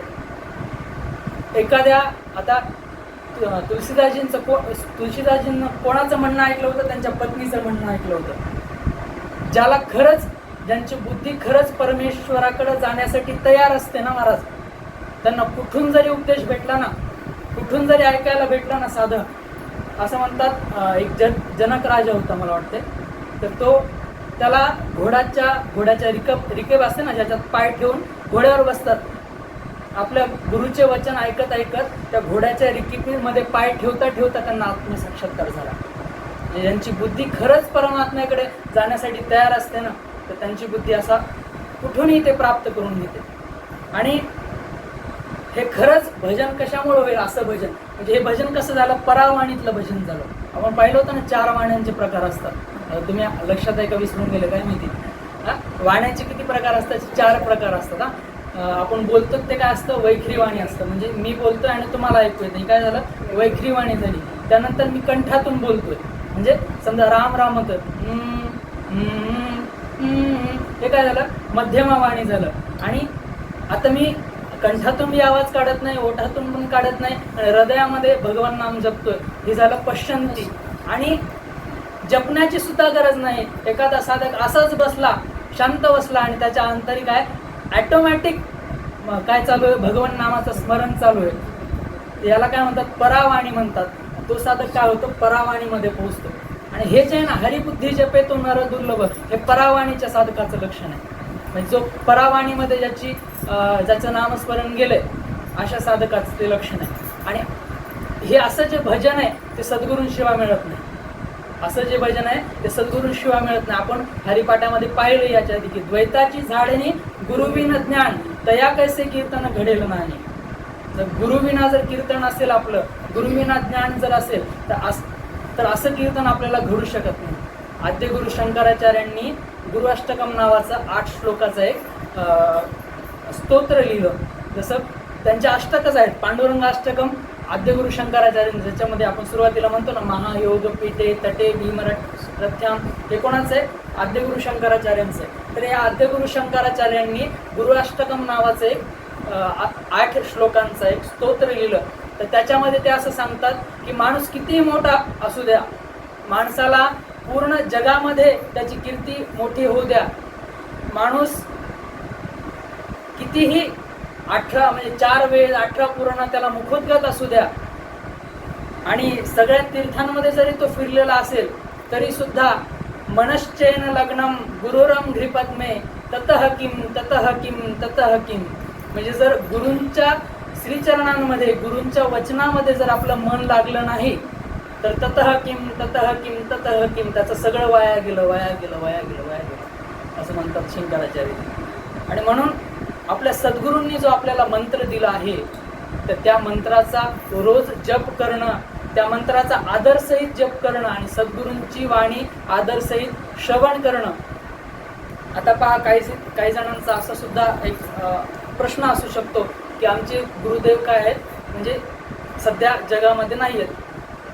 एखाद्या आता तुलसीदासजींना कोणाचं म्हणणं ऐकलं होतं, त्यांच्या पत्नीचं म्हणणं ऐकलं होतं. ज्याला खरंच, ज्यांची बुद्धी खरंच परमेश्वराकडे जाण्यासाठी तयार असते ना महाराज, त्यांना कुठून जरी उपदेश भेटला ना, कुठून जरी ऐकायला भेटला ना साधं, असं म्हणतात एक जनक राजा होता मला वाटते, तर त्याला घोड्याच्या रिकेब असते ना, ज्याच्यात पाय ठेवून घोड्यावर बसतात. आपल्या गुरुचे वचन ऐकत ऐकत त्या घोड्याच्या रिकिपीमध्ये पाय ठेवता ठेवता त्यांना आत्मसाक्षात्कार झाला. म्हणजे ज्यांची बुद्धी खरंच परमात्म्याकडे जाण्यासाठी तयार असते ना, तर त्यांची बुद्धी असा कुठूनही ते प्राप्त करून घेते. आणि हे खरंच भजन कशामुळे होईल, असं भजन म्हणजे हे भजन कसं झालं, परावाणीतलं भजन झालं. आपण पाहिलं होतं ना, 4 वाण्यांचे प्रकार असतात. तुम्ही लक्षात आहे का, विसरून गेले काय माहिती. वाण्याचे किती प्रकार असतात, 4 प्रकार असतात. आपण बोलतो ते काय असतं, वैखरी वाणी असतं. म्हणजे मी बोलतोय आणि तुम्हाला ऐकू येतं, काय झालं, वैखरी वाणी झाली. त्यानंतर मी कंठातून बोलतोय, म्हणजे समजा राम राम होतं, हे काय झालं, मध्यमा वाणी झालं. आणि आता मी कंठातून मी आवाज काढत नाही, ओठातून पण काढत नाही, आणि हृदयामध्ये भगवान नाम जपतोय, हे झालं पश्चंती. आणि जपण्याची सुद्धा गरज नाही. एखादा साधक असाच बसला, शांत बसला आणि त्याच्या अंतरी काय ॲटोमॅटिक काय चालू आहे, भगवान नामाचं स्मरण चालू आहे. याला काय म्हणतात, परावाणी म्हणतात. तो साधक काय होतो, परावाणीमध्ये पोहोचतो. आणि हे जे आहे ना, हरिबुद्धी जपे तो नर दुर्लभ, हे परावाणीच्या साधकाचं लक्षण आहे. म्हणजे जो परावाणीमध्ये ज्याचं नामस्मरण गेलंय, अशा साधकाचं ते लक्षण आहे. आणि हे असं जे भजन आहे ते सद्गुरूंशिवाय मिळत नाही. असं जे भजन आहे ते सद्गुरूंशिवाय मिळत नाही. आपण हरिपाठामध्ये पाहिलं याच्या आधी की द्वैताची झाडणी गुरुविन ज्ञान तया कैसे कीर्तन घडेल नाही. जर गुरुविना जर कीर्तन असेल, आपलं गुरुविना ज्ञान जर असेल, तर असं कीर्तन आपल्याला घडू शकत नाही. आद्यगुरु शंकराचार्यांनी गुरु अष्टकम नावाचं 8 श्लोकाचं एक स्तोत्र लिहिलं. जसं त्यांच्या अष्टकच आहेत, पांडुरंग अष्टकम, आद्यगुरु शंकराचार्य, ज्याच्यामध्ये आपण सुरुवातीला म्हणतो ना, महायोग पीठे तटे भीमरथ रथ्याम, हे कोणाचं आहे, आद्यगुरु शंकराचार्यांचं आहे. तर या आद्यगुरु शंकराचार्यांनी गुरु अष्टकम नावाचं एक 8 श्लोकांचं एक स्तोत्र लिहिलं. तर त्याच्यामध्ये ते असं सांगतात की माणूस कितीही मोठा असू द्या, माणसाला पूर्ण जगामध्ये त्याची कीर्ती मोठी होऊ द्या, माणूस कितीही 18 म्हणजे 4 वेळ 18 पूर्ण त्याला मुखोद्गत असू द्या, आणि सगळ्या तीर्थांमध्ये जरी तो फिरलेला असेल, तरी सुद्धा मनश्चेन लग्नम गुरुरम घ्रिपद्मे ततः किम ततः किम ततः किम. म्हणजे जर गुरूंच्या श्रीचरणांमध्ये, गुरूंच्या वचनामध्ये जर आपलं मन लागलं नाही, तर ततः किम ततः किम ततः किम, त्याचं सगळं वाया गेलं, वाया गेलं, वाया गेलं, वाया गेलं, असं म्हणतात शंकराचार्य. आणि म्हणून आपल्या सद्गुरूंनी जो आपल्याला मंत्र दिला आहे, तर त्या मंत्राचा रोज जप करणं, त्या मंत्राचा आदरसहित जप करणं आणि सद्गुरूंची वाणी आदरसहित श्रवण करणं. आता पहा, काही जणांचा असा सुद्धा एक प्रश्न असू शकतो की आमचे गुरुदेव काय आहेत, म्हणजे सध्या जगामध्ये नाही आहेत,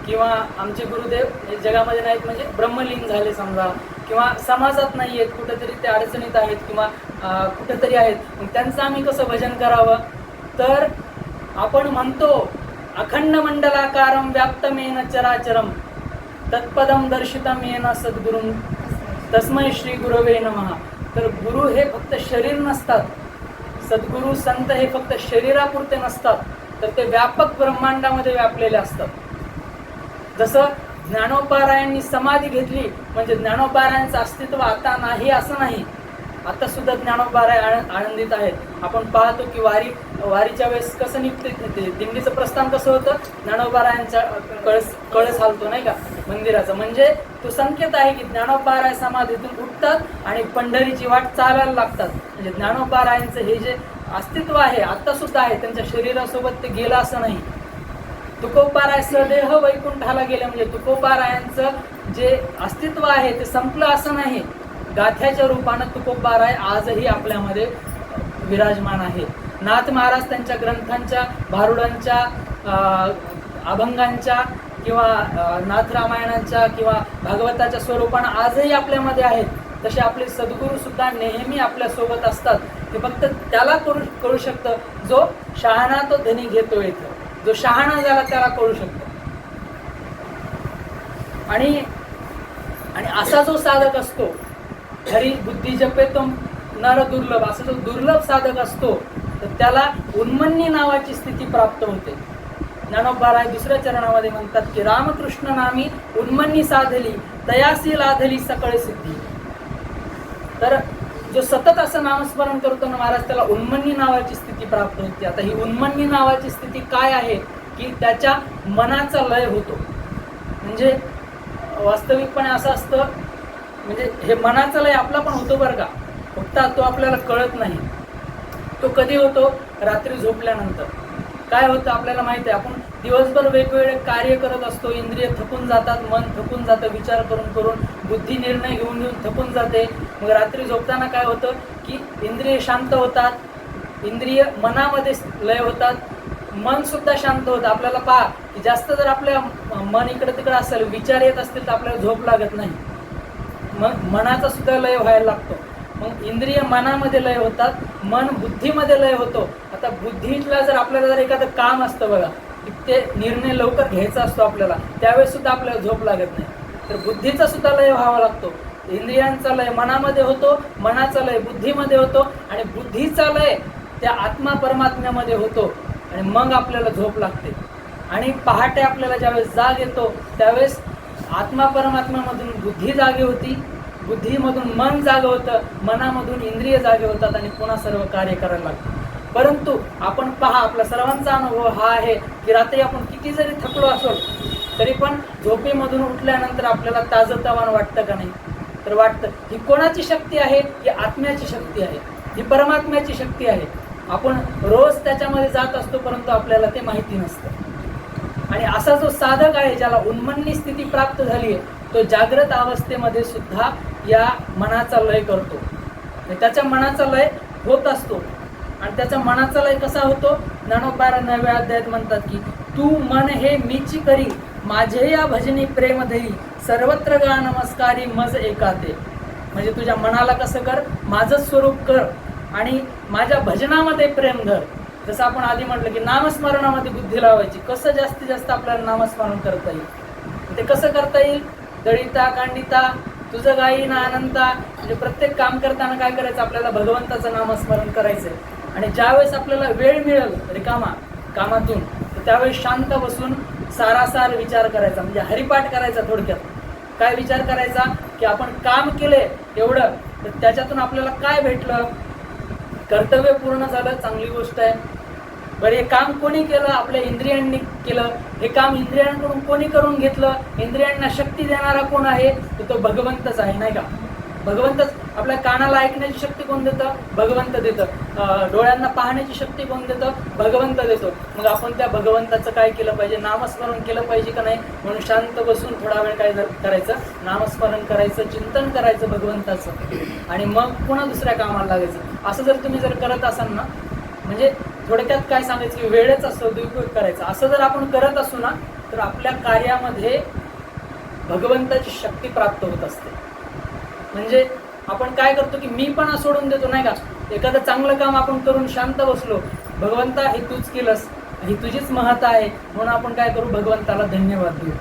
किंवा आमचे गुरुदेव जगामध्ये नाहीत म्हणजे ब्रह्मलीन झाले समजा, किंवा समाजात नाही आहेत, कुठेतरी ते अडचणीत आहेत किंवा कुठेतरी आहेत, मग त्यांचं आम्ही कसं भजन करावं. तर आपण म्हणतो अखंड मंडलाकारम व्याप्तमेन चराचरम तत्पदम दर्शितम येन सद्गुरुं तस्मै श्री गुरवे नमः. तर गुरु हे फक्त शरीर नसतात, सद्गुरू संत हे फक्त शरीरापुरते नसतात, तर ते व्यापक ब्रह्मांडामध्ये व्यापलेले असतात. जसं ज्ञानोपारायांनी समाधी घेतली म्हणजे ज्ञानोपारायांचं अस्तित्व आता नाही असं नाही, आता सुद्धा ज्ञानोबा राय आनंदित आहेत. आपण पाहतो की वारीच्या वेळेस कसं निघते ते दिंडीचं प्रस्थान कसं होतं, ज्ञानोबा रायांचा कळस हालतो नाही का मंदिराचा, म्हणजे तो संकेत आहे की ज्ञानोबा राय समाधीतून उठतात आणि पंढरीची वाट चालायला लागतात. म्हणजे ज्ञानोबा रायांचं हे जे अस्तित्व आहे आता सुद्धा आहे, त्यांच्या शरीरासोबत ते गेलं असं नाही. तुकोबा राय सदेह वैकुंठाला गेले, म्हणजे तुकोबा रायांचं जे अस्तित्व आहे ते संपलं असं नाही. गाथ्याच्या रूपानं तुकोबा राय आजही आपल्यामध्ये विराजमान आहे. नाथ महाराज त्यांच्या ग्रंथांच्या, भारुडांच्या, अभंगांच्या किंवा नाथ रामायणांच्या किंवा भागवताच्या स्वरूपानं आजही आपल्यामध्ये आहेत. तसे आपले सद्गुरू सुद्धा नेहमी आपल्या सोबत असतात. ते फक्त त्याला कळू शकतं जो शहाणा तो धनी घेतो येतं, जो शहाणा झाला त्याला कळू शकतो. आणि असा जो साधक असतो, हरी बुद्धी जपे तो नर दुर्लभ, असा जो दुर्लभ साधक असतो तर त्याला उन्मन्नी नावाची स्थिती प्राप्त होते. ज्ञानोबा राय दुसऱ्या चरणामध्ये म्हणतात की रामकृष्ण नामी उन्मन्नी साधली तयासी लाधली सकळ सिद्धी. तर जो सतत असं नामस्मरण करतो ना महाराज, त्याला उन्मन्नी नावाची स्थिती प्राप्त होते. आता ही उन्मन्नी नावाची स्थिती काय आहे की त्याच्या मनाचा लय होतो. म्हणजे वास्तविकपणे असं असतं, म्हणजे हे मनाचा लय आपला पण होतो बरं का, फक्त तो आपल्याला कळत नाही. तो कधी होतो? रात्री झोपल्यानंतर. काय होतं आपल्याला माहिती आहे, आपण दिवसभर वेगवेगळे कार्य करत असतो, इंद्रिय थकून जातात, मन थकून जातं, विचार करून करून बुद्धी निर्णय घेऊन घेऊन थकून जाते. मग रात्री झोपताना काय होतं की इंद्रिय शांत होतात, इंद्रिय मनामध्ये लय होतात, मन सुद्धा शांत होतं. आपल्याला पहा की जास्त जर आपल्या मन इकडे तिकडे असेल, विचार येत असतील तर आपल्याला झोप लागत नाही. मग मनाचा सुद्धा लय व्हायला लागतो. मग इंद्रिय मनामध्ये लय होतात, मन बुद्धीमध्ये लय होतो. आता बुद्धीतला जर आपल्याला जर एखादं काम असतं बघा, ते निर्णय लवकर घ्यायचा असतो आपल्याला, त्यावेळेस सुद्धा आपल्याला झोप लागत नाही. तर बुद्धीचा सुद्धा लय व्हावा लागतो. इंद्रियांचा लय मनामध्ये होतो, मनाचा लय बुद्धीमध्ये होतो आणि बुद्धीचा लय त्या आत्मा परमात्म्यामध्ये होतो आणि मग आपल्याला झोप लागते. आणि पहाटे आपल्याला ज्यावेळेस जाग येतो त्यावेळेस आत्मा परमात्म्यामधून बुद्धी जागी होती, बुद्धीमधून मन जाग होतं, मनामधून इंद्रिय जागे होतात आणि पुन्हा सर्व कार्य करायला लागतं. परंतु आपण पहा, आपला सर्वांचा अनुभव हा आहे की रात्री आपण किती जरी थकलो असो तरी पण झोपेमधून उठल्यानंतर आपल्याला ताजंतवानं वाटतं का नाही? तर वाटतं. ही कोणाची शक्ती आहे? ही आत्म्याची शक्ती आहे, ही परमात्म्याची शक्ती आहे. आपण रोज त्याच्यामध्ये जात असतो परंतु आपल्याला ते माहिती नसतं. आणि असा जो साधक आहे ज्याला उन्मन्नी स्थिती प्राप्त झाली आहे, तो जागृत अवस्थेमध्ये सुद्धा या मनाचा लय करतो. त्याच्या मनाचा लय होत असतो. आणि त्याचा मनाचा लय कसा होतो? ज्ञानोबा 9व्या अध्यायात म्हणतात की तू मन हे मीची करी, माझे या भजनी प्रेम धरी, सर्वत्र गा नमस्कारी मज एकाते. म्हणजे तुझ्या मनाला कसं कर, माझं स्वरूप कर आणि माझ्या भजनामध्ये प्रेम धर. जसं आपण आधी म्हटलं की नामस्मरणामध्ये बुद्धी लावायची. कसं जास्तीत जास्त आपल्याला नामस्मरण करता येईल? ते कसं करता येईल? दळिता कांडिता तुझं गायी ना अनंता. म्हणजे प्रत्येक काम करताना काय करायचं? आपल्याला भगवंताचं नामस्मरण करायचं. आणि ज्यावेळेस आपल्याला वेळ मिळेल कामातून तर त्यावेळेस शांत बसून सारासार विचार करायचा, म्हणजे हरिपाठ करायचा. थोडक्यात काय विचार करायचा की आपण काम केले एवढं, तर त्याच्यातून आपल्याला काय भेटलं? कर्तव्य पूर्ण झालं, चांगली गोष्ट आहे. बरं, हे काम कोणी केलं? आपल्या इंद्रियांनी केलं. हे काम इंद्रियांकडून कोणी करून घेतलं? इंद्रियांना शक्ती देणारा कोण आहे? तर तो भगवंतच आहे, नाही का? भगवंतच. आपल्या कानाला ऐकण्याची शक्ती कोण देतं? भगवंत देतं. डोळ्यांना पाहण्याची शक्ती कोण देतं? भगवंत देतो. मग आपण त्या भगवंताचं काय केलं पाहिजे? नामस्मरण केलं पाहिजे का नाही? म्हणून शांत बसून थोडा वेळ काय करायचं? नामस्मरण करायचं, चिंतन करायचं भगवंताचं आणि मग पुन्हा दुसऱ्या कामाला लागायचं. असं जर तुम्ही करत असाल ना, म्हणजे थोडक्यात काय सांगायचं की वेळेच असतो दुरुपयोग करायचा. असं जर आपण करत असू ना तर आपल्या कार्यामध्ये भगवंताची शक्ती प्राप्त होत असते. म्हणजे आपण काय करतो की मी पण सोडून देतो, नाही का? एखादं चांगलं काम आपण करून शांत बसलो, भगवंता हे तूच केलंस, ही तुझीच महत्ता आहे म्हणून आपण काय करू? भगवंताला धन्यवाद देऊ.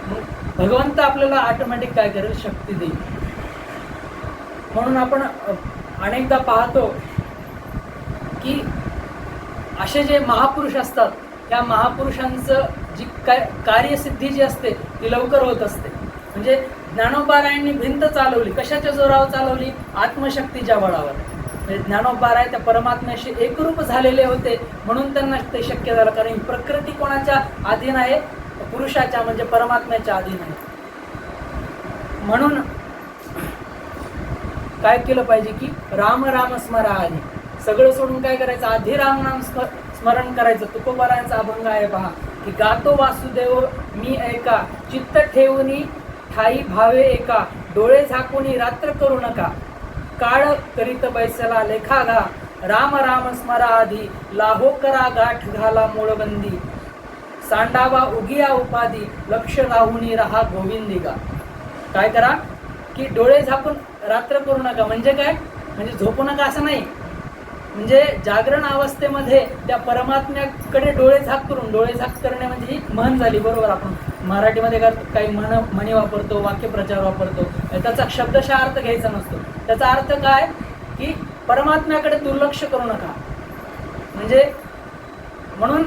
मग भगवंत आपल्याला ऑटोमॅटिक काय करेल? शक्ती देईल. म्हणून आपण अनेकदा पाहतो की असे जे महापुरुष असतात त्या महापुरुषांचं जी काय कार्यसिद्धी जी असते ती लवकर होत असते. म्हणजे ज्ञानोबारायांनी भिंत चालवली, कशाच्या जोरावर चालवली? आत्मशक्तीच्या बळावर. म्हणजे ज्ञानोबाराय त्या परमात्म्याशी एकरूप झालेले होते म्हणून त्यांना ते शक्य झालं. कारण प्रकृती कोणाच्या अधीन आहे? पुरुषाच्या, म्हणजे परमात्म्याच्या अधीन आहे. म्हणून काय केलं पाहिजे की राम राम स्मरा आधी, सगळं सोडून काय करायचं? आधी राम नाम स्मरण करायचं. तुकोबारायांचा अभंग आहे पहा की गातो वासुदेव मी ऐका, चित्त ठेवूनी ठाई भावे एका, डोळे झाकूनी रात्र करू नका, काळ करीत बैसला लेखा घा, राम राम स्मरा आधी, लाहो करा गाठ घाला मूळबंदी, सांडावा उगिया उपाधी, लक्ष राहुनी रहा गोविंदिगा. काय करा की डोळे झाकून रात्र करू नका. म्हणजे काय? म्हणजे झोपू नका असं नाही. म्हणजे जागरण अवस्थेमध्ये त्या परमात्म्याकडे डोळे झाक करून, डोळे झाक करणे म्हणजे ही म्हण झाली, बरोबर. आपण मराठीमध्ये काही म्हणी वापरतो, वाक्यप्रचार वापरतो, त्याचा शब्दशः अर्थ घ्यायचा नसतो. त्याचा अर्थ काय की परमात्म्याकडे दुर्लक्ष करू नका. म्हणजे म्हणून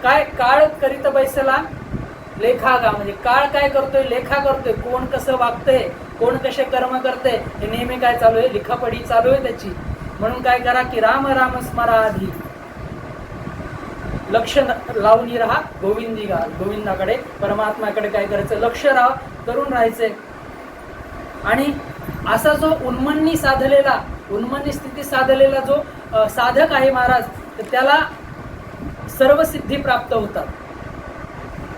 काय? काळ करीत बैसला लेखा गा, म्हणजे काळ काय करतोय? लेखा करतोय. कोण कसं वागतंय, कोण कसे कर्म करते, हे नेहमी काय चालू आहे? लिखापडी चालू आहे त्याची. म्हणून काय करा की राम राम स्मरा आधी, लक्ष लावून राहा गोविंदिगा, गोविंदाकडे, परमात्म्याकडे काय करायचं? लक्ष करून राहायचंय. आणि असा जो उन्मन्नी साधलेला, उन्मन्नी स्थिती साधलेला जो साधक आहे महाराज, तर त्याला सर्व सिद्धी प्राप्त होतात.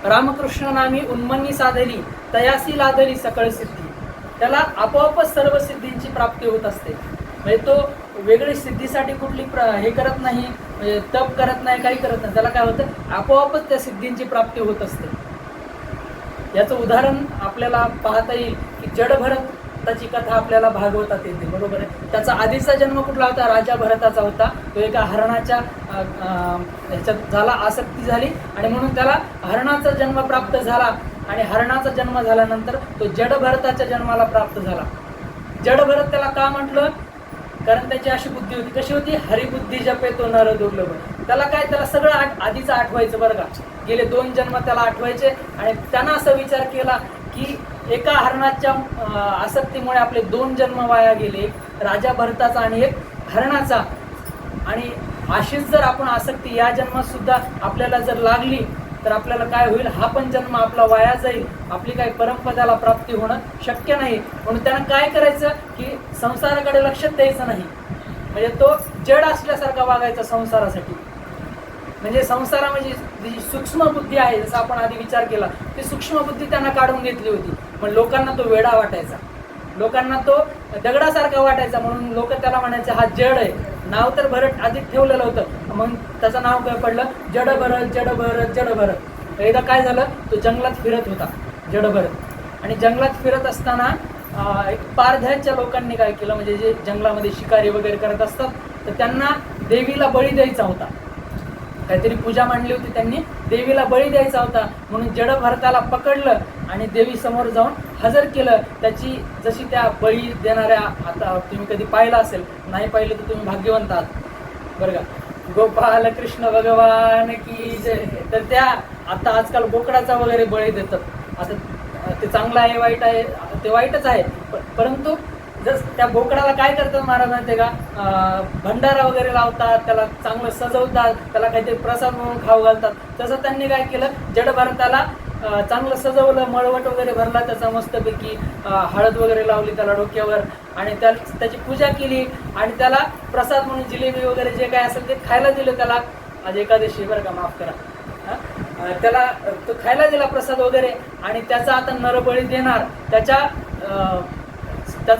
रामकृष्ण नामी उन्मन्नी साधली, तयासी लादली सकळ सिद्धी. त्याला आपोआपच सर्व सिद्धींची प्राप्ती होत असते. म्हणजे तो वेगळी सिद्धीसाठी कुठली हे करत नाही, म्हणजे तप करत नाही, काही करत नाही. त्याला काय होतं? आपोआपच त्या सिद्धींची प्राप्ती होत असते. याचं उदाहरण आपल्याला पाहता येईल की जडभरताची कथा आपल्याला भागवतात येते, बरोबर आहे. त्याचा आधीचा जन्म कुठला होता? राजा भरताचा होता. तो एका हरणाच्या ह्याच्यात झाला, आसक्ती झाली आणि म्हणून त्याला हरणाचा जन्म प्राप्त झाला. आणि हरणाचा जन्म झाल्यानंतर तो जडभरताच्या जन्माला प्राप्त झाला. जडभरत त्याला का म्हटलं? कारण त्याची अशी बुद्धी होती. कशी होती? हरिबुद्धी जपे तो नर दुर्लभ. त्याला काय? त्याला सगळं आधीचं आठवायचं, बरं का. गेले 2 जन्म त्याला आठवायचे. आणि त्यानं असा विचार केला की एका हरणाच्या आसक्तीमुळे आपले 2 जन्म वाया गेले, राजा भरताचा आणि एक हरणाचा. आणि अशीच जर आपण आसक्ती या जन्मात सुद्धा आपल्याला जर लागली तर आपल्याला काय होईल? हा पण जन्म आपला वाया जाईल, आपली काही परमपदाला प्राप्ती होणं शक्य नाही. म्हणून त्यानं काय करायचं की संसाराकडे लक्ष द्यायचं नाही. म्हणजे तो जड असल्यासारखा वागायचा संसारासाठी. म्हणजे संसारामध्ये जी सूक्ष्म बुद्धी आहे, जसं आपण आधी विचार केला, ती सूक्ष्म बुद्धी त्यांना काढून घेतली होती. पण लोकांना तो वेडा वाटायचा, लोकांना तो दगडासारखा वाटायचा. म्हणून लोक त्याला म्हणायचे हा जड आहे. नाव तर भरत आधीच ठेवलेलं होतं, मग त्याचं नाव काय पडलं? जडभरत, जडभरत, जडभरत. एकदा काय झालं? तो जंगलात फिरत होता जडभरत. आणि जंगलात फिरत असताना एक पारध्याच्या लोकांनी काय केलं, म्हणजे जे जंगलामध्ये शिकारी वगैरे करत असतात, तर त्यांना देवीला बळी द्यायचा होता. काहीतरी पूजा मांडली होती त्यांनी, देवीला बळी द्यायचा होता. म्हणून जडभरताला पकडलं आणि देवी समोर जाऊन हजर केलं. त्याची जशी त्या बळी देणाऱ्या, आता तुम्ही कधी पाहिलं असेल, नाही पाहिलं तर तुम्ही भाग्यवंत आहात, बरं का. गोपाल कृष्ण भगवान की जय. तर त्या आता आजकाल बोकडाचा वगैरे बळी देतात. आता ते चांगलं आहे, वाईट आहे, ते वाईटच आहे. परंतु जर त्या बोकडाला काय करतात महाराज माहिती का? भंडारा वगैरे लावतात, त्याला चांगलं सजवतात, त्याला काहीतरी प्रसाद म्हणून खाऊ घालतात. तसं त्यांनी काय केलं? जडभरताला चांगलं सजवलं, मळवट वगैरे भरला त्याचा मस्तपैकी, हळद वगैरे लावली त्याला डोक्यावर आणि त्याची पूजा केली आणि त्याला प्रसाद म्हणून जिलेबी वगैरे जे काय असेल ते खायला दिलं त्याला. आज एकादशी, बरं का, माफ करा. त्याला तो खायला दिला प्रसाद वगैरे. आणि त्याचा आता नरबळी देणार, त्याचा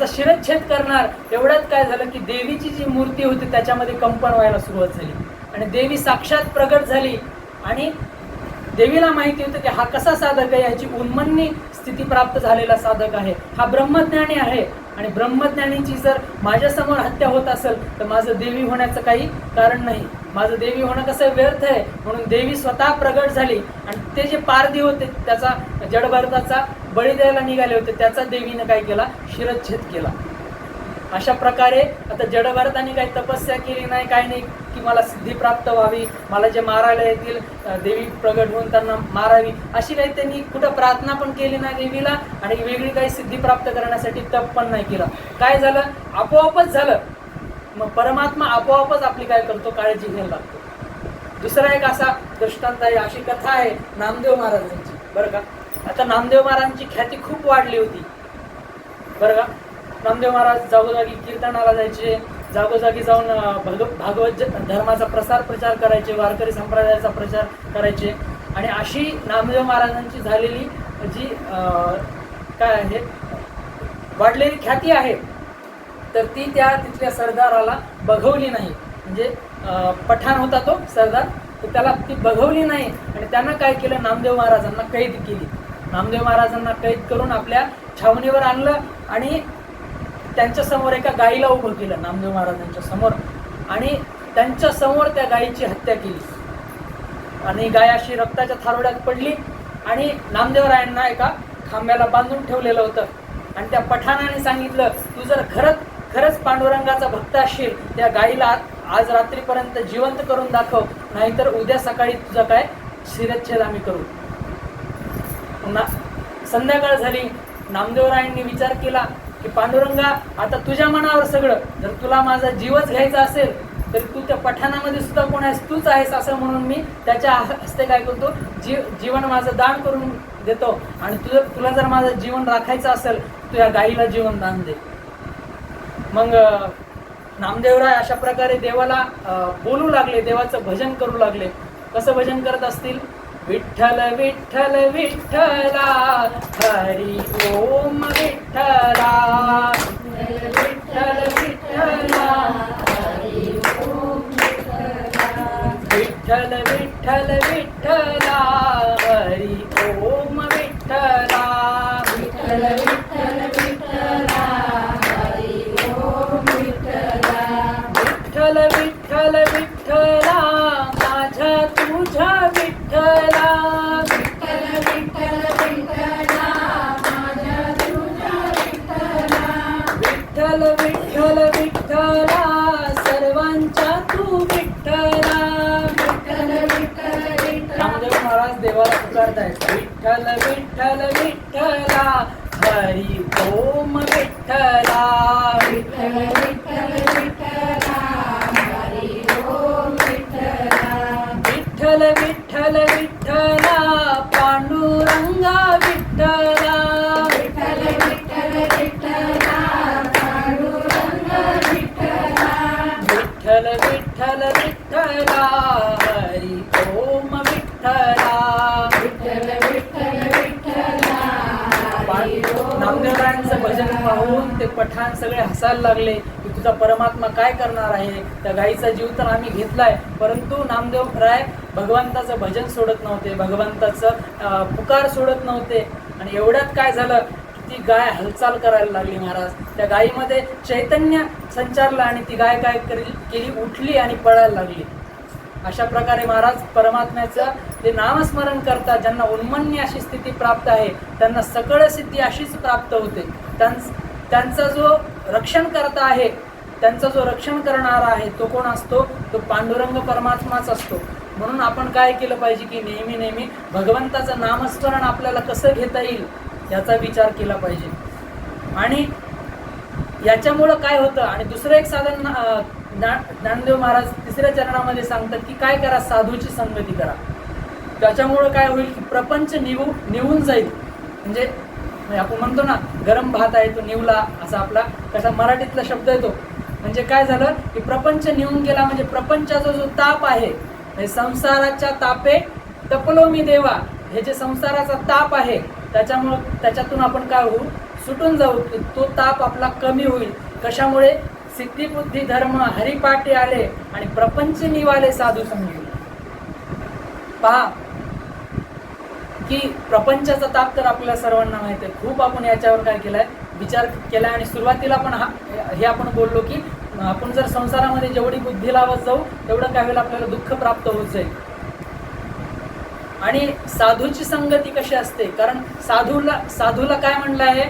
शिरच्छेद करणार. एवढ्यात काय झालं की देवीची जी मूर्ती होती त्याच्यामध्ये कंपन व्हायला सुरुवात झाली आणि देवी साक्षात प्रगट झाली. आणि देवीला माहिती होतं की हा कसा साधक आहे, याची उन्मन्नी स्थिती प्राप्त झालेला साधक आहे, हा ब्रह्मज्ञानी आहे. आणि ब्रह्मज्ञानीची जर माझ्यासमोर हत्या होत असेल तर माझं देवी होण्याचं काही कारण नाही, माझं देवी होणं कसं व्यर्थ आहे. म्हणून देवी स्वतः प्रगट झाली आणि ते जे पारधी होते, त्याचा जडभरताचा बळी द्यायला निघाले होते, त्याचा देवीने काय केला? शिरच्छेद केला. अशा प्रकारे आता जडभरतांनी काही तपस्या केली नाही, काही नाही की मला सिद्धी प्राप्त व्हावी, मला जे मारायला येतील देवी प्रगट होऊन त्यांना मारावी, अशी काही त्यांनी कुठं प्रार्थना पण केली नाही देवीला आणि वेगळी काही सिद्धी प्राप्त करण्यासाठी तप पण नाही केला. काय झालं, आपोआपच झालं. मग परमात्मा आपोआपच आपली काय करतो, काळजी घ्यायला लागतो. दुसरा एक असा दृष्टांत आहे, अशी कथा आहे नामदेव महाराजांची, बरं का. आता नामदेव महाराजांची ख्याती खूप वाढली होती, बरं का. नामदेव महाराज जागोजागी कीर्तनाला जायचे, जागोजागी जाऊन भागवत धर्माचा प्रचार करायचे, वारकरी संप्रदायाचा प्रचार करायचे. आणि अशी नामदेव महाराजांची झालेली जी काय आहे वाढलेली ख्याती आहे, तर ती तिथल्या सरदाराला बघवली नाही. म्हणजे पठाण होता तो सरदार, तर त्याला ती बघवली नाही आणि त्यांना काय केलं, नामदेव महाराजांना कैद केली. नामदेव महाराजांना कैद करून आपल्या छावणीवर आणलं आणि त्यांच्या समोर एका गाईला उभं केलं नामदेव महाराजांच्या समोर, आणि त्यांच्या समोर त्या गायीची हत्या केली. आणि गाय अशी रक्ताच्या थारोड्यात पडली आणि नामदेवरायांना एका खांब्याला बांधून ठेवलेलं होतं. आणि त्या पठाणाने सांगितलं, तू जर खरंच पांडुरंगाचा भक्त असशील, त्या गायीला आज रात्रीपर्यंत जिवंत करून दाखव, नाहीतर उद्या सकाळी तुझा काय शिरच्छेद आम्ही करू. संध्याकाळ झाली. नामदेवरायांनी विचार केला की पांडुरंगा, आता तुझ्या मनावर सगळं, जर तुला माझा जीवच घ्यायचा असेल तर तू त्या पठाणामध्ये सुद्धा कोण आहेस, तूच आहेस, असं म्हणून मी त्याच्या हस्ते काय करतो, जीवन माझं दान करून देतो. आणि तुला जर माझं जीवन राखायचं असेल, तू या गायीला जीवन दान दे. मग नामदेवराय अशा प्रकारे देवाला बोलू लागले, देवाचं भजन करू लागले. कसं भजन करत असतील, विठ्ठल विठ्ठल विठ्ठला हरी ओम विठ्ठला, विठ्ठल विठ्ठला हरी ओम विठ्ठला, विठ्ठल विठ्ठल विठ्ठला हरी ओम विठ्ठला, विठ्ठल विठ्ठल विठ्ठला हरी ओम विठ्ठला, विठ्ठल विठ्ठल विठ्ठला माझ्या तुझ्या विठ्ठला, विठ्ठल विठ्ठल विठ्ठला माझ्या तुझ्या विठ्ठला, विठ्ठल विठ्ठल विठ्ठला सर्वांच्या तू विठ्ठला, विठ्ठल विठ्ठल विठ्ठला. नामदेव महाराज देवाला पुकारतायत, विठ्ठल विठ्ठल विठ्ठला हरी ओम विठ्ठला, विठ्ठल विठ्ठल विठ्ठला हरी ओम विठ्ठला, विठ्ठल विठ्ठल विठ्ठला पांडुरंगा विठ्ठला, विठ्ठल विठ्ठल विठ्ठला पांडुरंगा विठ्ठला, विठ्ठल विठ्ठल विठ्ठला हरी ओम विठ्ठला, विठ्ठल विठ्ठल विठ्ठला. नामदेवरायांचं भजन पाहून ते पठाण सगळे हसायला लागले की तुझा परमात्मा काय करणार आहे, त्या गाईचा जीव तर आम्ही घेतलाय. परंतु नामदेवराय भगवंताचं भजन सोडत नव्हते, भगवंताचं पुकार सोडत नव्हते. आणि एवढ्यात काय झालं की ती गाय हालचाल करायला लागली. महाराज त्या गायीमध्ये चैतन्य संचारलं आणि ती गाय काय केली, उठली आणि पळायला लागली. अशा प्रकारे महाराज परमात्म्याचं ते नामस्मरण करतात. ज्यांना उन्मन्य अशी स्थिती प्राप्त आहे त्यांना सकळ सिद्धी अशीच प्राप्त होते. त्यांचा जो रक्षण करता आहे, त्यांचा जो रक्षण करणारा आहे तो कोण असतो, तो पांडुरंग परमात्माच असतो. म्हणून आपण काय केलं पाहिजे की नेहमी नेहमी भगवंताचं नामस्मरण आपल्याला कसं घेता येईल याचा विचार केला पाहिजे. आणि याच्यामुळं काय होतं, आणि दुसरं एक साधन ज्ञानदेव महाराज तिसऱ्या चरणामध्ये सांगतात की काय करा, साधूची संगती करा. त्याच्यामुळं काय होईल की प्रपंच निवून जाईल. म्हणजे आपण म्हणतो ना गरम भात आहे तो निवला, असा आपला कसा मराठीतला शब्द आहे तो. म्हणजे काय झालं की प्रपंच निवून गेला, म्हणजे प्रपंचाचा जो ताप आहे, संसाराच्या तापे तपलो मी देवा, हे जे संसाराचा ताप आहे त्याच्यातून आपण काय होऊ, सुटून जाऊ. तो ताप आपला कमी होईल. कशामुळे, सिद्धी बुद्धी धर्म हरिपाठी आले आणि प्रपंच निवाले साधू संगी. पहा की प्रपंचाचा ताप तर आपल्याला सर्वांना माहिती आहे. खूप आपण याच्यावर काय केलाय, विचार केलाय. आणि सुरुवातीला पण हे आपण बोललो की आपण जर संसारामध्ये जेवढी बुद्धी लावत जाऊ तेवढं काय होईल, आपल्याला दुःख प्राप्त होत जाईल. आणि साधूची संगती कशी असते, कारण साधूला काय म्हणलं आहे,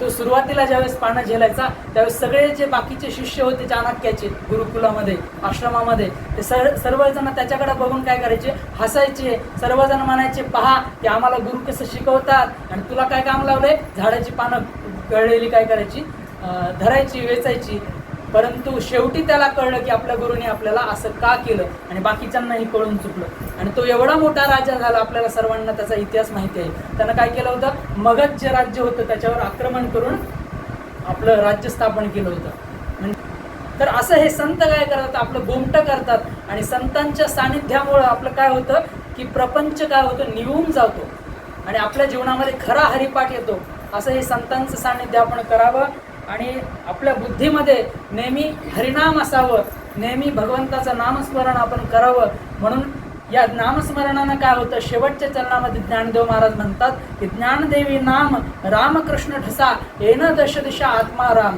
तो सुरुवातीला ज्यावेळेस पानं झेलायचा त्यावेळेस सगळे जे बाकीचे शिष्य होते चाणक्याचे गुरुकुलामध्ये आश्रमामध्ये ते सर्वजण त्याच्याकडे बघून काय करायचे, हसायचे. सर्वजण म्हणायचे, पहा की आम्हाला गुरु कसं शिकवतात आणि तुला काय काम लावलंय, झाडाची पानं गळलेली काय करायची, धरायची, वेचायची. परंतु शेवटी त्याला कळलं की आपल्या गुरुने आपल्याला असं का केलं आणि बाकीच्यांनाही कळून चुकलं आणि तो एवढा मोठा राजा झाला. आपल्याला सर्वांना त्याचा इतिहास माहिती आहे. त्यानं काय केलं होतं, मगध जे राज्य होतं त्याच्यावर आक्रमण करून आपलं राज्य स्थापन केलं होतं. तर असं हे संत काय करतात, आपलं गोमटं करतात आणि संतांच्या सानिध्यामुळं आपलं काय होतं की प्रपंच काय होतं, निवून जातो आणि आपल्या जीवनामध्ये खरा हरिपाठ येतो. असं हे संतांचं सानिध्य आपण करावं आणि आपल्या बुद्धीमध्ये नेहमी हरिनाम असावं, नेहमी भगवंताचं नामस्मरण आपण करावं. म्हणून या नामस्मरणानं काय होतं, शेवटच्या चरणामध्ये ज्ञानदेव महाराज म्हणतात की ज्ञानदेवी नाम रामकृष्ण ठसा येन दश दिशा आत्मा राम.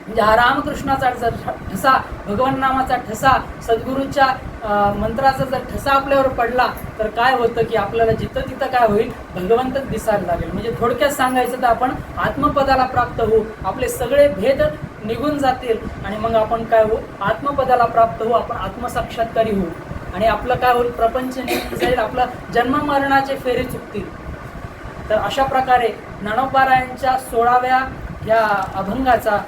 म्हणजे हा रामकृष्णाचा जर ठसा, भगवान नामाचा ठसा, सद्गुरूच्या मंत्राचा जर ठसा आपल्यावर पडला तर काय होतं की आपल्याला जिथं तिथं काय होईल, भगवंतच दिसायला लागेल. म्हणजे थोडक्यात सांगायचं तर आपण आत्मपदाला प्राप्त होऊ, आपले सगळे भेद निघून जातील आणि मग आपण काय होऊ, आत्मपदाला प्राप्त होऊ, आपण आत्मसाक्षात्कारी होऊ आणि आपलं काय होईल, प्रपंच निघून जाईल, आपलं जन्म मरणाचे फेरे चुकतील. तर अशा प्रकारे ज्ञानोबारायांच्या 16व्या या अभंगाचा,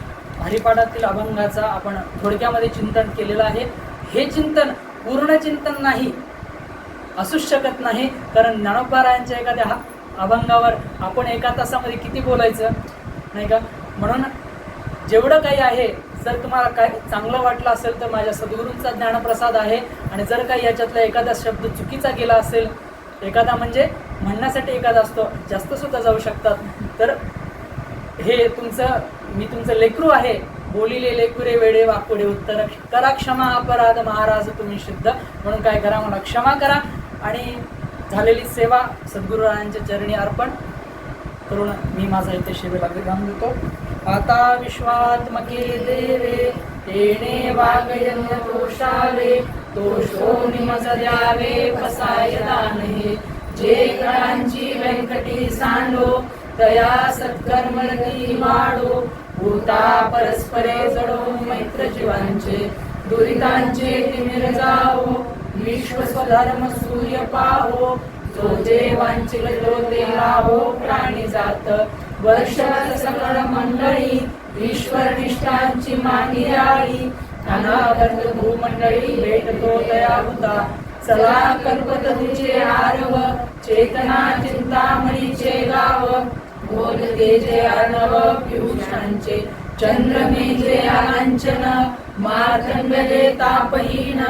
हरिपाठातील अभंगाचा आपण थोडक्यामध्ये चिंतन केलेलं आहे. हे चिंतन पूर्ण चिंतन नाही, असूच शकत नाही, कारण ज्ञानोबारायांच्या एखाद्या अभंगावर आपण एका तासामध्ये किती बोलायचं नाही का. म्हणून जेवढं काही आहे, जर तुम्हाला काय चांगलं वाटलं असेल तर माझ्या सद्गुरूंचा ज्ञानप्रसाद आहे आणि जर काही याच्यातला एखादा शब्द चुकीचा गेला असेल, एखादा म्हणजे म्हणण्यासाठी एखादा असतो, जास्त सुद्धा जाऊ शकतात, तर हे तुमचं, मी तुमचं लेकरू आहे, बोलिले लेकुरे वेडे वाकुडे उत्तर करा क्षमा अपराध महाराज तुम्ही सिद्ध. म्हणून काय करा, मला क्षमा करा आणि झालेली सेवा सद्गुरूरायांच्या चरणी अर्पण करून मी माझा इथे सेवेला विराम देतो. आता विश्वात्मके देवे येणे वागयन दोषाले दोषो निमज द्यावे पसाय दाने जे कळांची व्यंकटी सांडो तया सत्कर्मलती वाढो भूता परस्परे जडो मैत्र जीवांचे दुरितांचे तिमिर जावो विश्व स्वधर्म सूर्य पाहो जो देवांचे गलो ते लाभो प्राणी जात वर्षभर सकळ मंडळी ईश्वर निष्ठांची मागी आळी अनागत भूमंडळी भेटतो तया हुता चला कल्पतरुचे आरव चेतना चिंतामणीचे गाव बोलते जे अर्णव पियुषांचे चंद्रमेजे आलांचन मार्तंडले तापहीन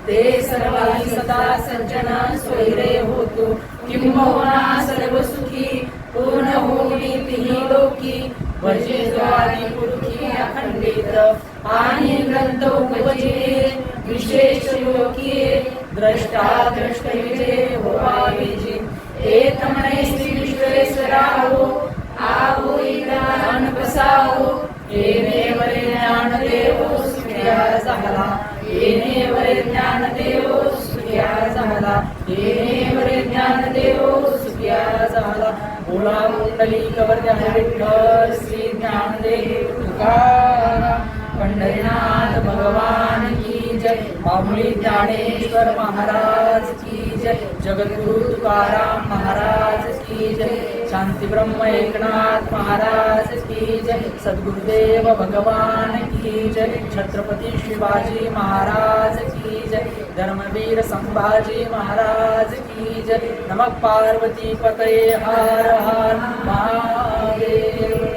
ते सर्वाही सदा सज्जन स्वैरे होतो किंबहुना सर्व सुखी पूर्ण होई तिही लोकी भजे ज्वारी पुरखी अखंडित आणि ग्रंथ उपजिते विशेष योगी द्रष्टा द्रष्ट विजय होवा विजय एक म्हणे श्री विश्वेश्वरा हो आहो ज्ञान बसावो येणे वरे ज्ञान देवो सुखिया झाला येणे वरे ज्ञान देवो सुखिया झाला येणे वरे ज्ञान देवो सुखिया झाला. बोला कुंडलिक वरद्या विठ्ठल श्री ज्ञानदेव तुकाराम पंढरीनाथ भगवान की जय. माऊली ज्ञानेश्वर महाराज की जय. जगद्गुरु तुकाराम महाराज की जय. शांती ब्रह्म एकनाथ महाराज की जय. सद्गुरुदेव भगवान की जय. छत्रपती शिवाजी महाराज की जय. धर्मवीर संभाजी महाराज की जय. नमः पार्वती पतये हर हर महादेव.